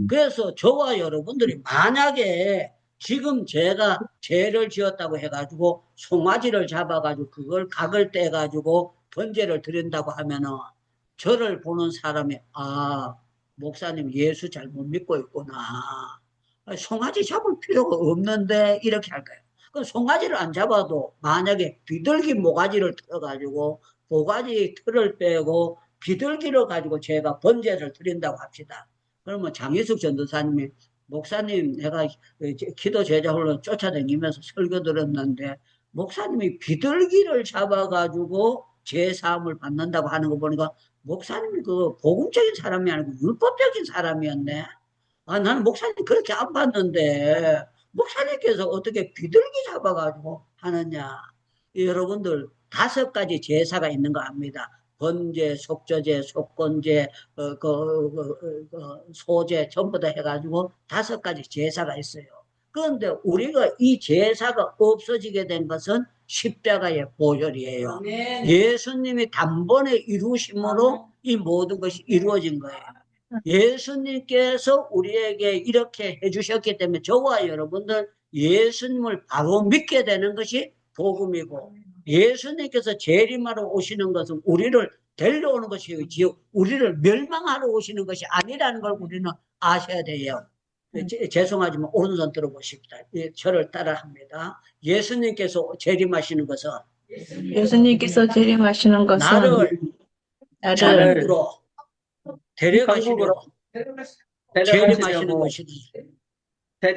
그래서 저와 여러분들이 만약에 지금 제가 죄를 지었다고 해가지고 송아지를 잡아가지고 그걸 각을 떼가지고 번제를 드린다고 하면은 저를 보는 사람이 목사님 예수 잘못 믿고 있구나. 송아지 잡을 필요가 없는데 이렇게 할 거예요. 그럼 송아지를 안 잡아도 만약에 비둘기 모가지를 틀어가지고 모가지 털을 빼고 비둘기를 가지고 제가 번제를 드린다고 합시다. 그러면 장희숙 전도사님이 목사님 내가 기도 제자 훈련 쫓아다니면서 설교 들었는데 목사님이 비둘기를 잡아가지고 제사함을 받는다고 하는 거 보니까 목사님이 그 복음적인 사람이 아니고 율법적인 사람이었네. 아, 나는 목사님 그렇게 안 봤는데 목사님께서 어떻게 비둘기 잡아가지고 하느냐. 여러분들 5가지 제사가 있는 거 압니다. 번제, 속죄제, 속건제, 소제 전부 다 해가지고 5가지 제사가 있어요. 그런데 우리가 이 제사가 없어지게 된 것은 십자가의 보혈이에요. 예수님이 단번에 이루심으로 이 모든 것이 이루어진 거예요. 예수님께서 우리에게 이렇게 해주셨기 때문에 저와 여러분들 예수님을 바로 믿게 되는 것이 복음이고 예수님께서 재림하러 오시는 것은 우리를 데려오는 것이지요. 우리를 멸망하러 오시는 것이 아니라는 걸 우리는 아셔야 돼요. 죄송하지만 오른손 들어보십시다. 저를 따라합니다. 예수님께서 재림하시는 것은 예수님께서 재림하시는 것은 나를 나를 천국으로 데려가시려고 재림하시는 것이니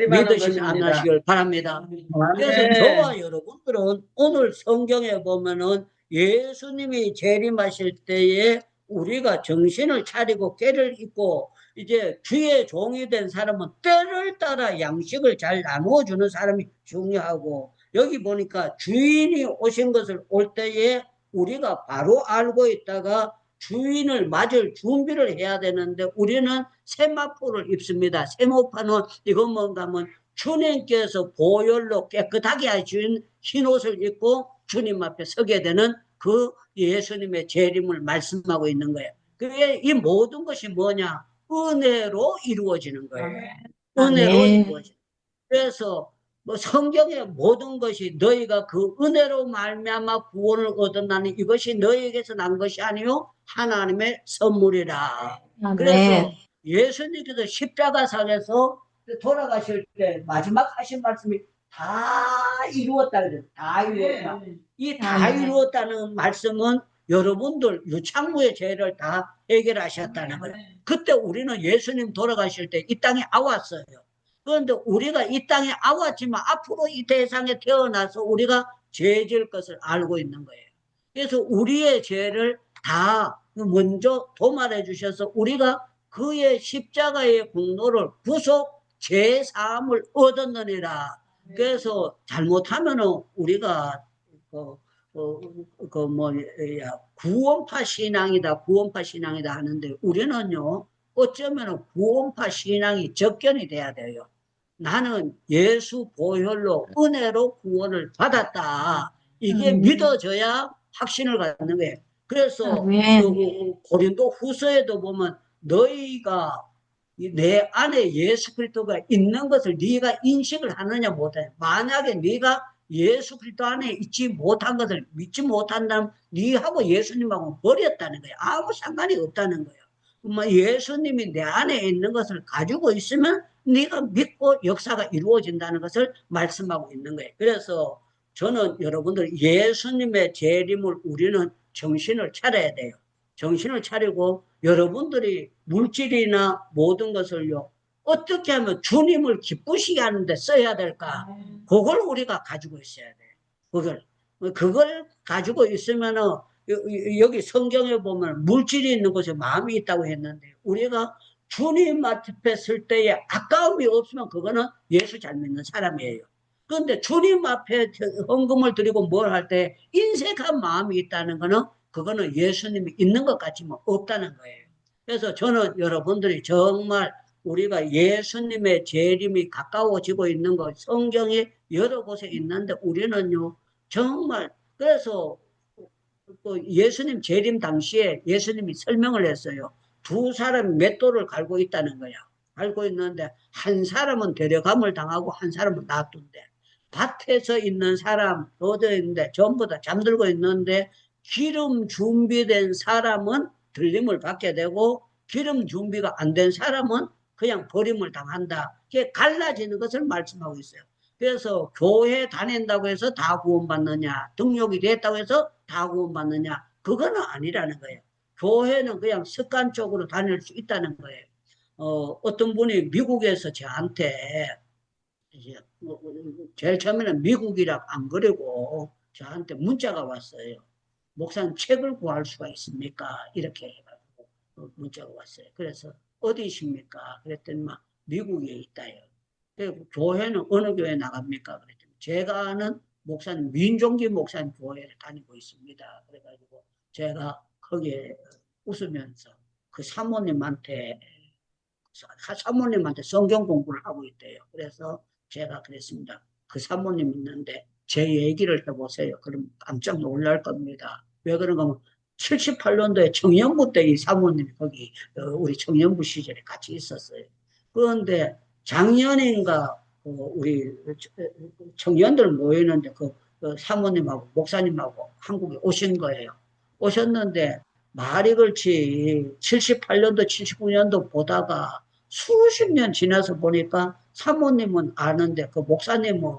믿으시면 안 하시길 바랍니다. 그래서 저와 여러분들은 오늘 성경에 보면은 예수님이 재림하실 때에 우리가 정신을 차리고 꾀를 입고 이제 주의 종이 된 사람은 때를 따라 양식을 잘 나누어주는 사람이 중요하고 여기 보니까 주인이 오신 것을 올 때에 우리가 바로 알고 있다가 주인을 맞을 준비를 해야 되는데 우리는 세마포를 입습니다. 세마포는 이건 뭔가 하면 주님께서 보혈로 깨끗하게 하신 흰옷을 입고 주님 앞에 서게 되는 그 예수님의 재림을 말씀하고 있는 거예요. 그게 이 모든 것이 뭐냐? 은혜로 이루어지는 거예요. 은혜로 이루어지는. 그래서 뭐 성경의 모든 것이 너희가 그 은혜로 말미암아 구원을 얻었나니 이것이 너희에게서 난 것이 아니요 하나님의 선물이라. 그래서 예수님께서 십자가상에서 돌아가실 때 마지막 하신 말씀이 다 이루었다 그래요. 다 이루었다. 이 다 이루었다는 말씀은 여러분들 유창무의 죄를 다 해결하셨다는 거예요. 그때 우리는 예수님 돌아가실 때 이 땅에 아왔어요. 그런데 우리가 이 땅에 아왔지만 앞으로 이 세상에 태어나서 우리가 죄 지을 것을 알고 있는 거예요. 그래서 우리의 죄를 다 먼저 도말해 주셔서 우리가 그의 십자가의 공로를 구속 죄 사함을 얻었느니라. 그래서 잘못하면은 우리가 구원파 신앙이다 하는데 우리는요 어쩌면 구원파 신앙이 접견이 돼야 돼요. 나는 예수 보혈로 은혜로 구원을 받았다. 이게 믿어져야 확신을 갖는 거예요. 그래서 고린도 후서에도 보면 너희가 내 안에 예수 그리스도가 있는 것을 네가 인식을 하느냐 못하냐. 만약에 네가 예수 그리스도 안에 있지 못한 것을 믿지 못한다면 네하고 예수님하고 버렸다는 거예요. 아무 상관이 없다는 거예요. 예수님이 내 안에 있는 것을 가지고 있으면 네가 믿고 역사가 이루어진다는 것을 말씀하고 있는 거예요. 그래서 저는 여러분들 예수님의 재림을 우리는 정신을 차려야 돼요. 정신을 차리고 여러분들이 물질이나 모든 것을요 어떻게 하면 주님을 기쁘시게 하는데 써야 될까? 그걸 우리가 가지고 있어야 돼요. 그걸 가지고 있으면은 여기 성경에 보면 물질이 있는 곳에 마음이 있다고 했는데 우리가 주님 앞에 설 때에 아까움이 없으면 그거는 예수 잘 믿는 사람이에요. 그런데 주님 앞에 헌금을 드리고 뭘 할 때 인색한 마음이 있다는 거는 그거는 예수님이 있는 것 같지만 없다는 거예요. 그래서 저는 여러분들이 정말 우리가 예수님의 재림이 가까워지고 있는 것 성경이 여러 곳에 있는데 우리는요 정말 그래서 예수님 재림 당시에 예수님이 설명을 했어요. 2사람이 맷돌을 갈고 있다는 거야. 갈고 있는데 한 사람은 데려감을 당하고 한 사람은 놔둔대. 밭에서 있는 사람 로드에 있는데 전부 다 잠들고 있는데 기름 준비된 사람은 들림을 받게 되고 기름 준비가 안 된 사람은 그냥 버림을 당한다. 이게 갈라지는 것을 말씀하고 있어요. 그래서 교회 다닌다고 해서 다 구원받느냐, 등록이 됐다고 해서 다 구원받느냐, 그거는 아니라는 거예요. 교회는 그냥 습관적으로 다닐 수 있다는 거예요. 어떤 분이 미국에서 저한테 이제 제일 처음에는 미국이라 안 그리고 저한테 문자가 왔어요. 목사님 책을 구할 수가 있습니까? 이렇게 해가지고 문자가 왔어요. 그래서 어디십니까? 그랬더니 막 미국에 있다요. 그리고 교회는 어느 교회 나갑니까? 그랬더니 제가 아는 목사님, 민종기 목사님 교회를 다니고 있습니다. 그래가지고 제가 거기에 웃으면서 그 사모님한테 성경 공부를 하고 있대요. 그래서 제가 그랬습니다. 그 사모님 있는데 제 얘기를 해보세요. 그럼 깜짝 놀랄 겁니다. 왜 그런가 하면 78년도에 청년부 때 이 사모님이 거기 우리 청년부 시절에 같이 있었어요. 그런데 작년인가 우리 청년들 모이는데 그 사모님하고 목사님하고 한국에 오신 거예요. 오셨는데 말이 그렇지 78년도 79년도 보다가 수십 년 지나서 보니까 사모님은 아는데 그 목사님은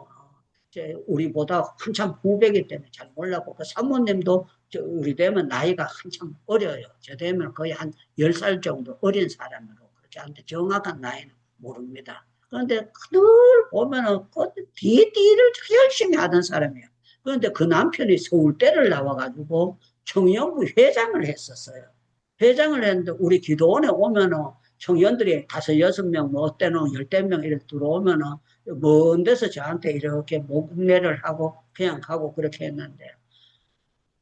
이제 우리보다 한참 후배기 때문에 잘 몰랐고 그 사모님도 우리 되면 나이가 한참 어려요. 저 되면 거의 한 10살 정도 어린 사람으로 그렇게 하는데 정확한 나이는 모릅니다. 그런데 늘 보면은 그 뒤를 열심히 하던 사람이에요. 그런데 그 남편이 서울대를 나와가지고 청년부 회장을 했었어요. 회장을 했는데 우리 기도원에 오면은 청년들이 5, 6명, 뭐 때는 10명 이렇게 들어오면은 먼 데서 저한테 이렇게 목례를 하고 그냥 가고 그렇게 했는데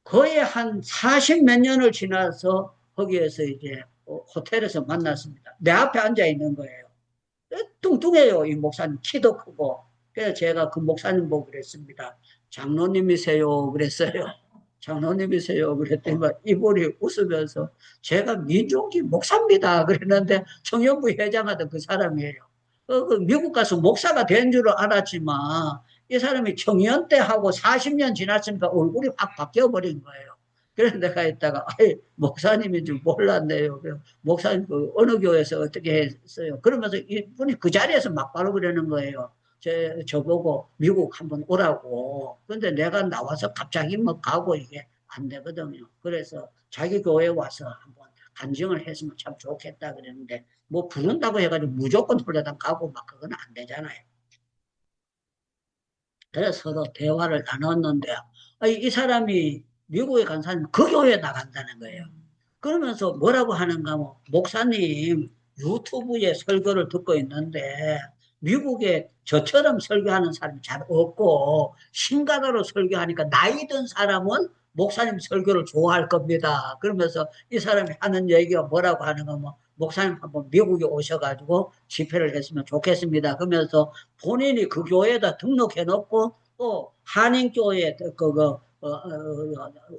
거의 한 40 몇 년을 지나서 거기에서 이제 호텔에서 만났습니다. 내 앞에 앉아 있는 거예요. 뚱뚱해요, 이 목사님. 키도 크고. 그래서 제가 그 목사님 보고 그랬습니다. 장로님이세요? 그랬어요. 장로님이세요? 그랬더니 이분이 웃으면서 제가 민종기 목사입니다. 그랬는데 청년부 회장하던 그 사람이에요. 그 미국 가서 목사가 된 줄은 알았지만 이 사람이 청년 때 하고 40년 지났으니까 얼굴이 확 바뀌어버린 거예요. 그래서 내가 있다가 목사님인 줄 몰랐네요. 목사님 그 어느 교회에서 어떻게 했어요? 그러면서 이분이 그 자리에서 막바로 그러는 거예요. 저보고 미국 한번 오라고. 근데 내가 나와서 갑자기 뭐 가고 이게 안 되거든요. 그래서 자기 교회에 와서 한번 간증을 했으면 참 좋겠다 그랬는데 뭐 부른다고 해가지고 무조건 홀려다 가고 막 그건 안 되잖아요. 그래서 서로 대화를 나눴는데 이 사람이 미국에 간 사람이 그 교회에 나간다는 거예요. 그러면서 뭐라고 하는가 하면 목사님 유튜브에 설교를 듣고 있는데 미국에 저처럼 설교하는 사람이 잘 없고 신가다로 설교하니까 나이 든 사람은 목사님 설교를 좋아할 겁니다. 그러면서 이 사람이 하는 얘기가 뭐라고 하는가 하면 목사님 한번 미국에 오셔가지고 집회를 했으면 좋겠습니다. 그러면서 본인이 그 교회에다 등록해 놓고 또 한인교회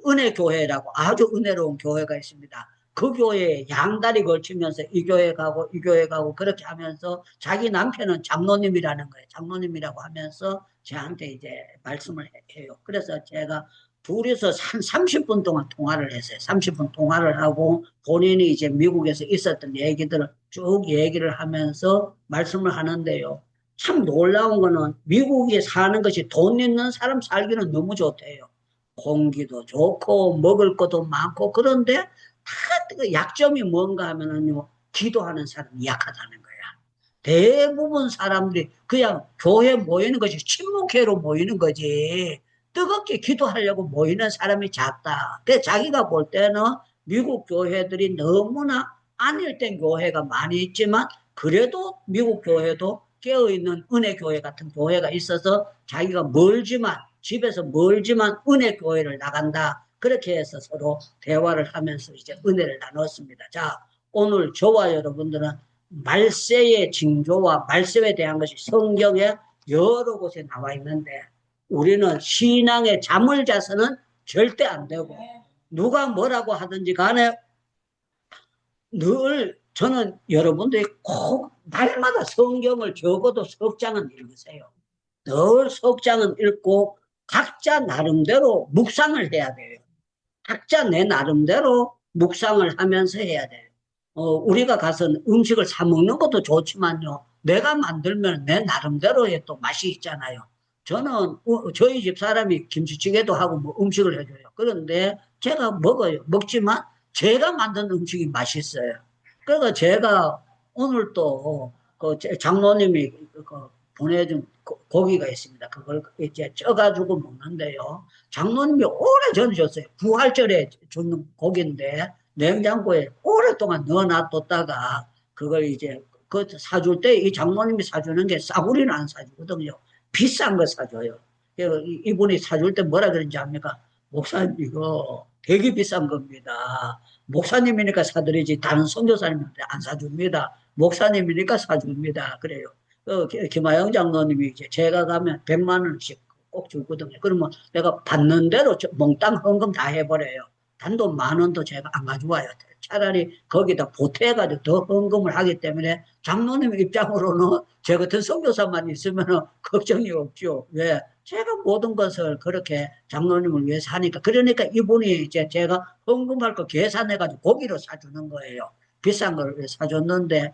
은혜교회라고 아주 은혜로운 교회가 있습니다. 그 교회에 양다리 걸치면서 이 교회 가고 이 교회 가고 그렇게 하면서 자기 남편은 장로님이라는 거예요. 장로님이라고 하면서 저한테 이제 말씀을 해요. 그래서 제가 둘이서 한 30분 동안 통화를 했어요. 30분 통화를 하고 본인이 이제 미국에서 있었던 얘기들을 쭉 얘기를 하면서 말씀을 하는데요. 참 놀라운 거는 미국에 사는 것이 돈 있는 사람 살기는 너무 좋대요. 공기도 좋고 먹을 것도 많고 그런데 다 그 약점이 뭔가 하면은요. 기도하는 사람이 약하다는 거야. 대부분 사람들이 그냥 교회 모이는 것이 친목회로 모이는 거지 뜨겁게 기도하려고 모이는 사람이 작다. 그래서 자기가 볼 때는 미국 교회들이 너무나 안일된 교회가 많이 있지만 그래도 미국 교회도 깨어있는 은혜교회 같은 교회가 있어서 자기가 멀지만 집에서 멀지만 은혜교회를 나간다. 그렇게 해서 서로 대화를 하면서 이제 은혜를 나눴습니다. 자, 오늘 저와 여러분들은 말세의 징조와 말세에 대한 것이 성경에 여러 곳에 나와 있는데 우리는 신앙의 잠을 자서는 절대 안 되고 누가 뭐라고 하든지 간에 늘 저는 여러분들이 꼭 날마다 성경을 적어도 석장은 읽으세요. 늘 석장은 읽고 각자 나름대로 묵상을 해야 돼요. 각자 내 나름대로 묵상을 하면서 해야 돼요. 우리가 가서 음식을 사 먹는 것도 좋지만요. 내가 만들면 내 나름대로의 또 맛이 있잖아요. 저는 저희 집 사람이 김치찌개도 하고 뭐 음식을 해줘요. 그런데 제가 먹어요. 먹지만 제가 만든 음식이 맛있어요. 그러니까 제가 오늘 또 그 장로님이 그 보내준 고기가 있습니다. 그걸 이제 쪄가지고 먹는데요. 장로님이 오래전에 줬어요. 부활절에 주는 고기인데 냉장고에 오랫동안 넣어놔뒀다가 그걸 이제 그 사줄 때 이 장모님이 사주는 게 싸구리는 안 사주거든요. 비싼 거 사줘요. 이분이 사줄 때 뭐라 그런지 압니까? 목사님 이거 되게 비싼 겁니다. 목사님이니까 사드리지 다른 선교사님한테 안 사줍니다. 목사님이니까 사줍니다. 그래요. 김하영 장로님이 이제 제가 가면 100만 원씩 꼭 주거든요. 그러면 내가 받는 대로 몽땅 헌금 다 해버려요. 단돈 10,000원도 제가 안 가져와요. 차라리 거기다 보태가지고 더 헌금을 하기 때문에 장로님 입장으로는 저 같은 선교사만 있으면 걱정이 없죠. 왜? 제가 모든 것을 그렇게 장로님을 위해서 하니까. 그러니까 이분이 이제 제가 헌금할 거 계산해가지고 고기로 사주는 거예요. 비싼 걸 사줬는데,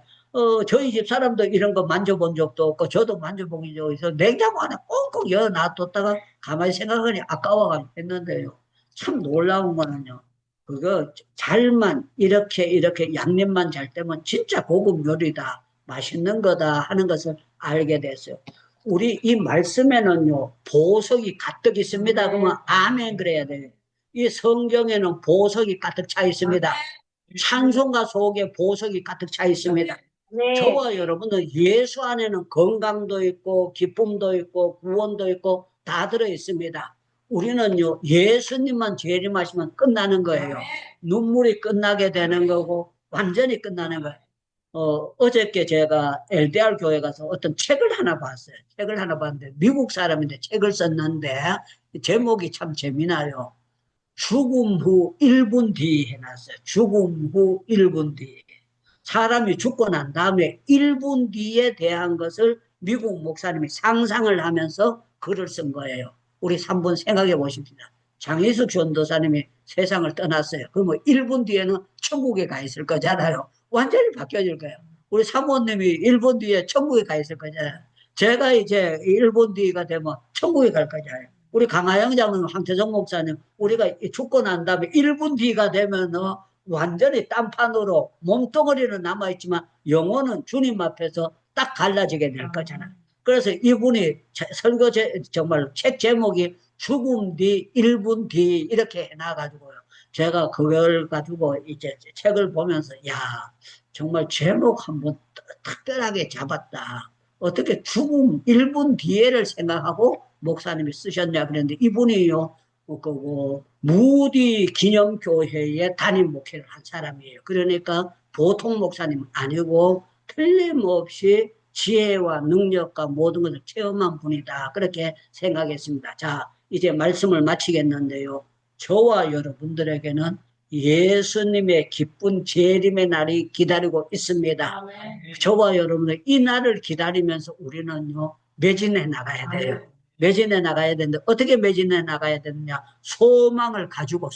저희 집 사람도 이런 거 만져본 적도 없고, 저도 만져본 적이 없어서 냉장고 안에 꽁꽁 열어놔뒀다가 가만히 생각하니 아까워가지고 했는데요. 참 놀라운 거는요. 그거 잘만 이렇게 양념만 잘 되면 진짜 고급 요리다. 맛있는 거다 하는 것을 알게 됐어요. 우리 이 말씀에는요. 보석이 가득 있습니다. 그러면 아멘 그래야 돼요. 이 성경에는 보석이 가득 차 있습니다. 찬송가 속에 보석이 가득 차 있습니다. 저와 여러분은 예수 안에는 건강도 있고 기쁨도 있고 구원도 있고 다 들어 있습니다. 우리는요 예수님만 재림하시면 끝나는 거예요. 눈물이 끝나게 되는 거고 완전히 끝나는 거예요. 어저께 제가 LDR 교회 가서 어떤 책을 하나 봤어요. 책을 하나 봤는데 미국 사람인데 책을 썼는데 제목이 참 재미나요. 죽음 후 1분 뒤 해놨어요. 죽음 후 1분 뒤. 사람이 죽고 난 다음에 1분 뒤에 대한 것을 미국 목사님이 상상을 하면서 글을 쓴 거예요. 우리 3분 생각해 보십시다. 장희숙 전도사님이 세상을 떠났어요. 그러면 1분 뒤에는 천국에 가 있을 거잖아요. 완전히 바뀌어질 거예요. 우리 사모님이 1분 뒤에 천국에 가 있을 거잖아요. 제가 이제 1분 뒤가 되면 천국에 갈 거잖아요. 우리 강하영 장로님, 황태정 목사님, 우리가 죽고 난 다음에 1분 뒤가 되면 완전히 딴판으로 몸뚱어리는 남아있지만 영혼은 주님 앞에서 딱 갈라지게 될 거잖아요. 그래서 이분이 설교 정말 책 제목이 죽음 뒤 1분 뒤 이렇게 해놔가지고요. 제가 그걸 가지고 이제 책을 보면서 야 정말 제목 한번 특별하게 잡았다. 어떻게 죽음 1분 뒤에를 생각하고 목사님이 쓰셨냐 그랬는데 이분이요. 무디 기념교회의 담임 목회를 한 사람이에요. 그러니까 보통 목사님은 아니고 틀림없이 지혜와 능력과 모든 것을 체험한 분이다. 그렇게 생각했습니다. 자, 이제 말씀을 마치겠는데요. 저와 여러분들에게는 예수님의 기쁜 재림의 날이 기다리고 있습니다. 저와 여러분들 이 날을 기다리면서 우리는요, 매진해 나가야 돼요. 매진해 나가야 되는데 어떻게 매진해 나가야 되느냐? 소망을 가지고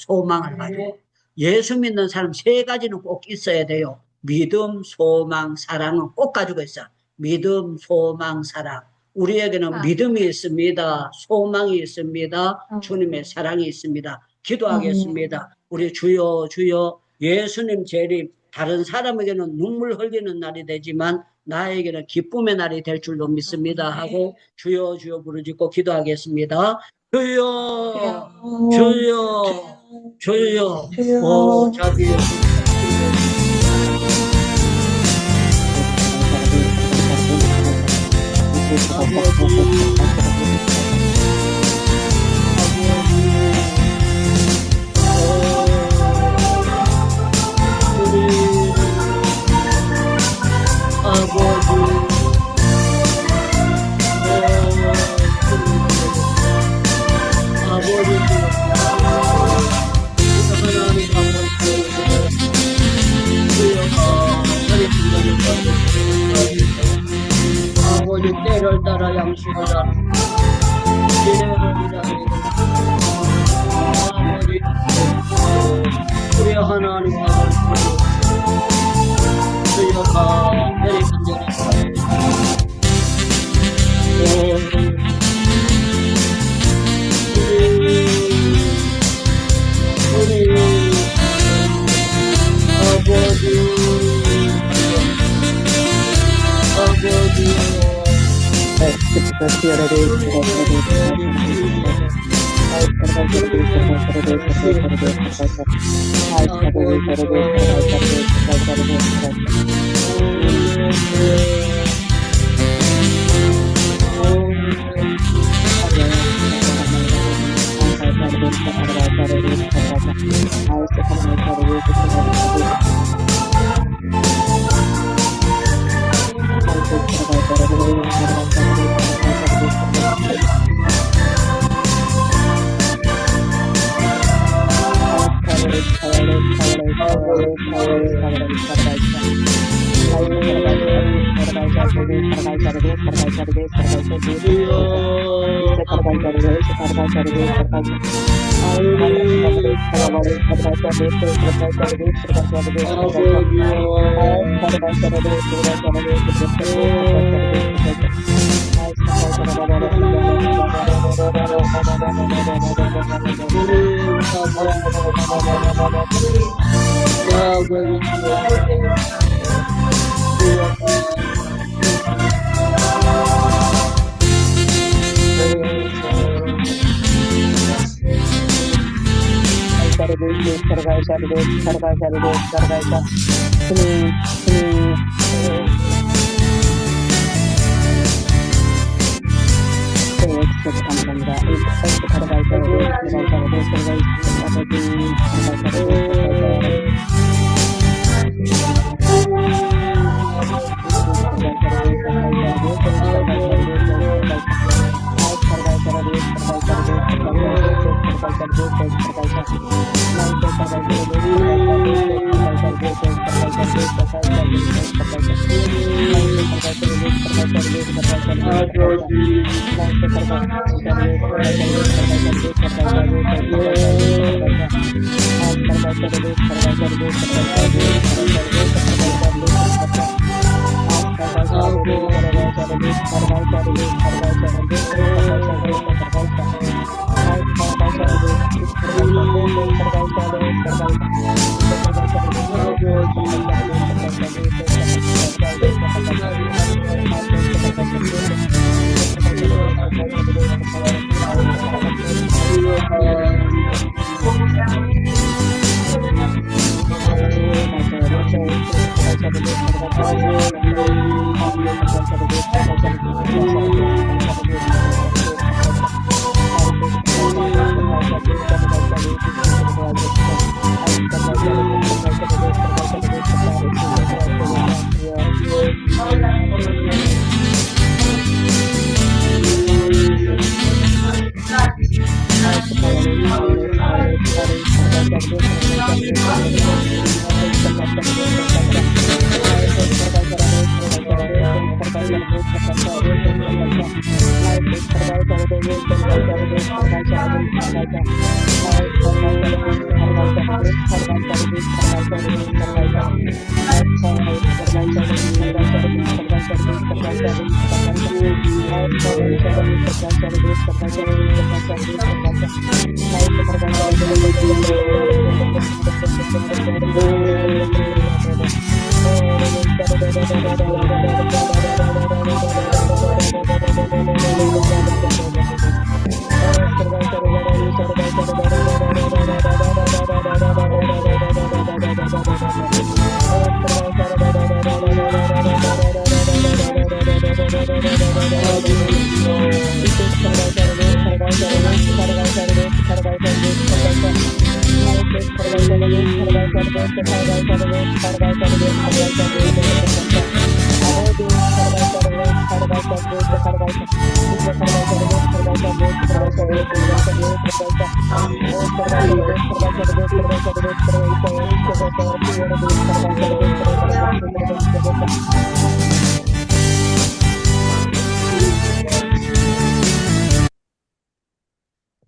예수 믿는 사람 3가지는 꼭 있어야 돼요. 믿음, 소망, 사랑은 꼭 가지고 있어. 믿음, 소망, 사랑. 우리에게는 믿음이 있습니다. 소망이 있습니다. 주님의 사랑이 있습니다. 기도하겠습니다. 우리 주여 예수님 재림 다른 사람에게는 눈물 흘리는 날이 되지만 나에게는 기쁨의 날이 될 줄로 믿습니다 하고 주여 부르짖고 기도하겠습니다. 주여 자기 아버지 때를 따라 양식을 나누고 지혜를 기다리고 아버지 우리 하나님 아버지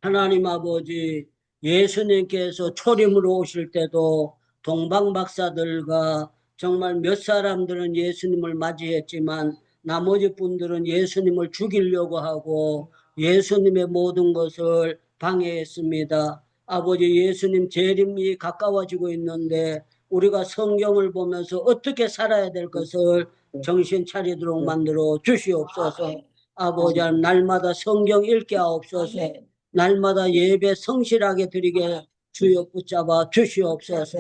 하나님 아버지, 예수님께서 초림으로 오실 때도 동방박사들과 정말 몇 사람들은 예수님을 맞이했지만 나머지 분들은 예수님을 죽이려고 하고 예수님의 모든 것을 방해했습니다. 아버지, 예수님 재림이 가까워지고 있는데 우리가 성경을 보면서 어떻게 살아야 될 것을 정신 차리도록 만들어 주시옵소서. 아버지 하나님 날마다 성경 읽게 하옵소서. 날마다 예배 성실하게 드리게 주여 붙잡아 주시옵소서.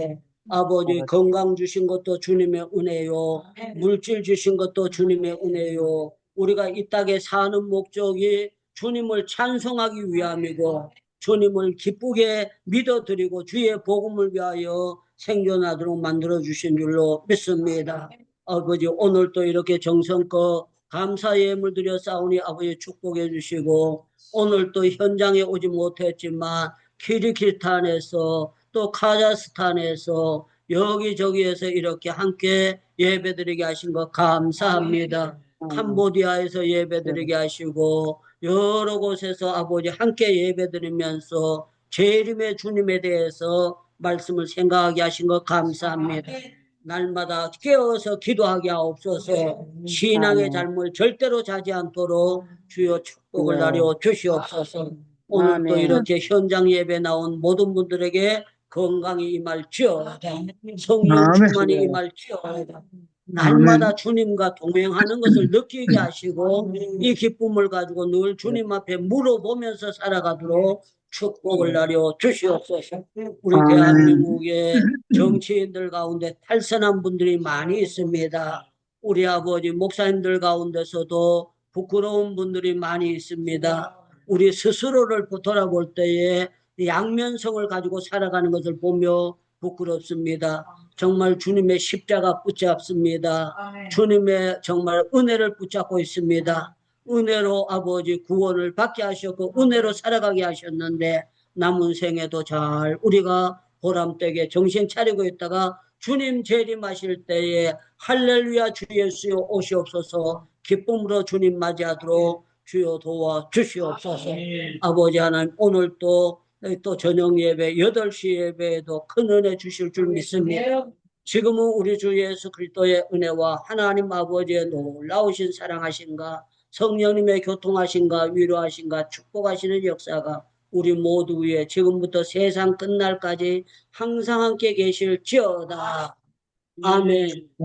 아버지 건강 주신 것도 주님의 은혜요. 물질 주신 것도 주님의 은혜요. 우리가 이 땅에 사는 목적이 주님을 찬송하기 위함이고 주님을 기쁘게 믿어드리고 주의 복음을 위하여 생존하도록 만들어주신 줄로 믿습니다. 아버지 오늘도 이렇게 정성껏 감사 예물 드려 싸우니 아버지 축복해 주시고 오늘도 현장에 오지 못했지만 키르기스탄에서 또 카자흐스탄에서 여기저기에서 이렇게 함께 예배드리게 하신 것 감사합니다. 캄보디아에서 예배드리게 하시고 여러 곳에서 아버지 함께 예배드리면서 재림의 주님에 대해서 말씀을 생각하게 하신 것 감사합니다. 날마다 깨어서 기도하게 하옵소서. 신앙의 삶을 절대로 자지 않도록 주여 축복을 나려 주시옵소서. 오늘도 이렇게 현장 예배 나온 모든 분들에게 건강이 임할지어다. 성령 충만이 임할지어다. 날마다 주님과 동행하는 것을 느끼게 하시고 이 기쁨을 가지고 늘 주님 앞에 물어보면서 살아가도록 축복을 나려 주시옵소서. 우리 대한민국의 정치인들 가운데 탈선한 분들이 많이 있습니다. 우리 아버지 목사님들 가운데서도 부끄러운 분들이 많이 있습니다. 우리 스스로를 돌아볼 때에 양면성을 가지고 살아가는 것을 보며 부끄럽습니다. 정말 주님의 십자가 붙잡습니다. 주님의 정말 은혜를 붙잡고 있습니다. 은혜로 아버지 구원을 받게 하셨고 은혜로 살아가게 하셨는데 남은 생에도 잘 우리가 보람되게 정신 차리고 있다가 주님 재림하실 때에 할렐루야 주 예수여 오시옵소서 기쁨으로 주님 맞이하도록 주여 도와 주시옵소서. 아버지 하나님 오늘 또 저녁 예배 8시 예배에도 큰 은혜 주실 줄 믿습니다. 지금은 우리 주 예수 그리스도의 은혜와 하나님 아버지의 놀라우신 사랑하신가 성령님의 교통하신가 위로하신가 축복하시는 역사가 우리 모두 위에 지금부터 세상 끝날까지 항상 함께 계실지어다. 아멘.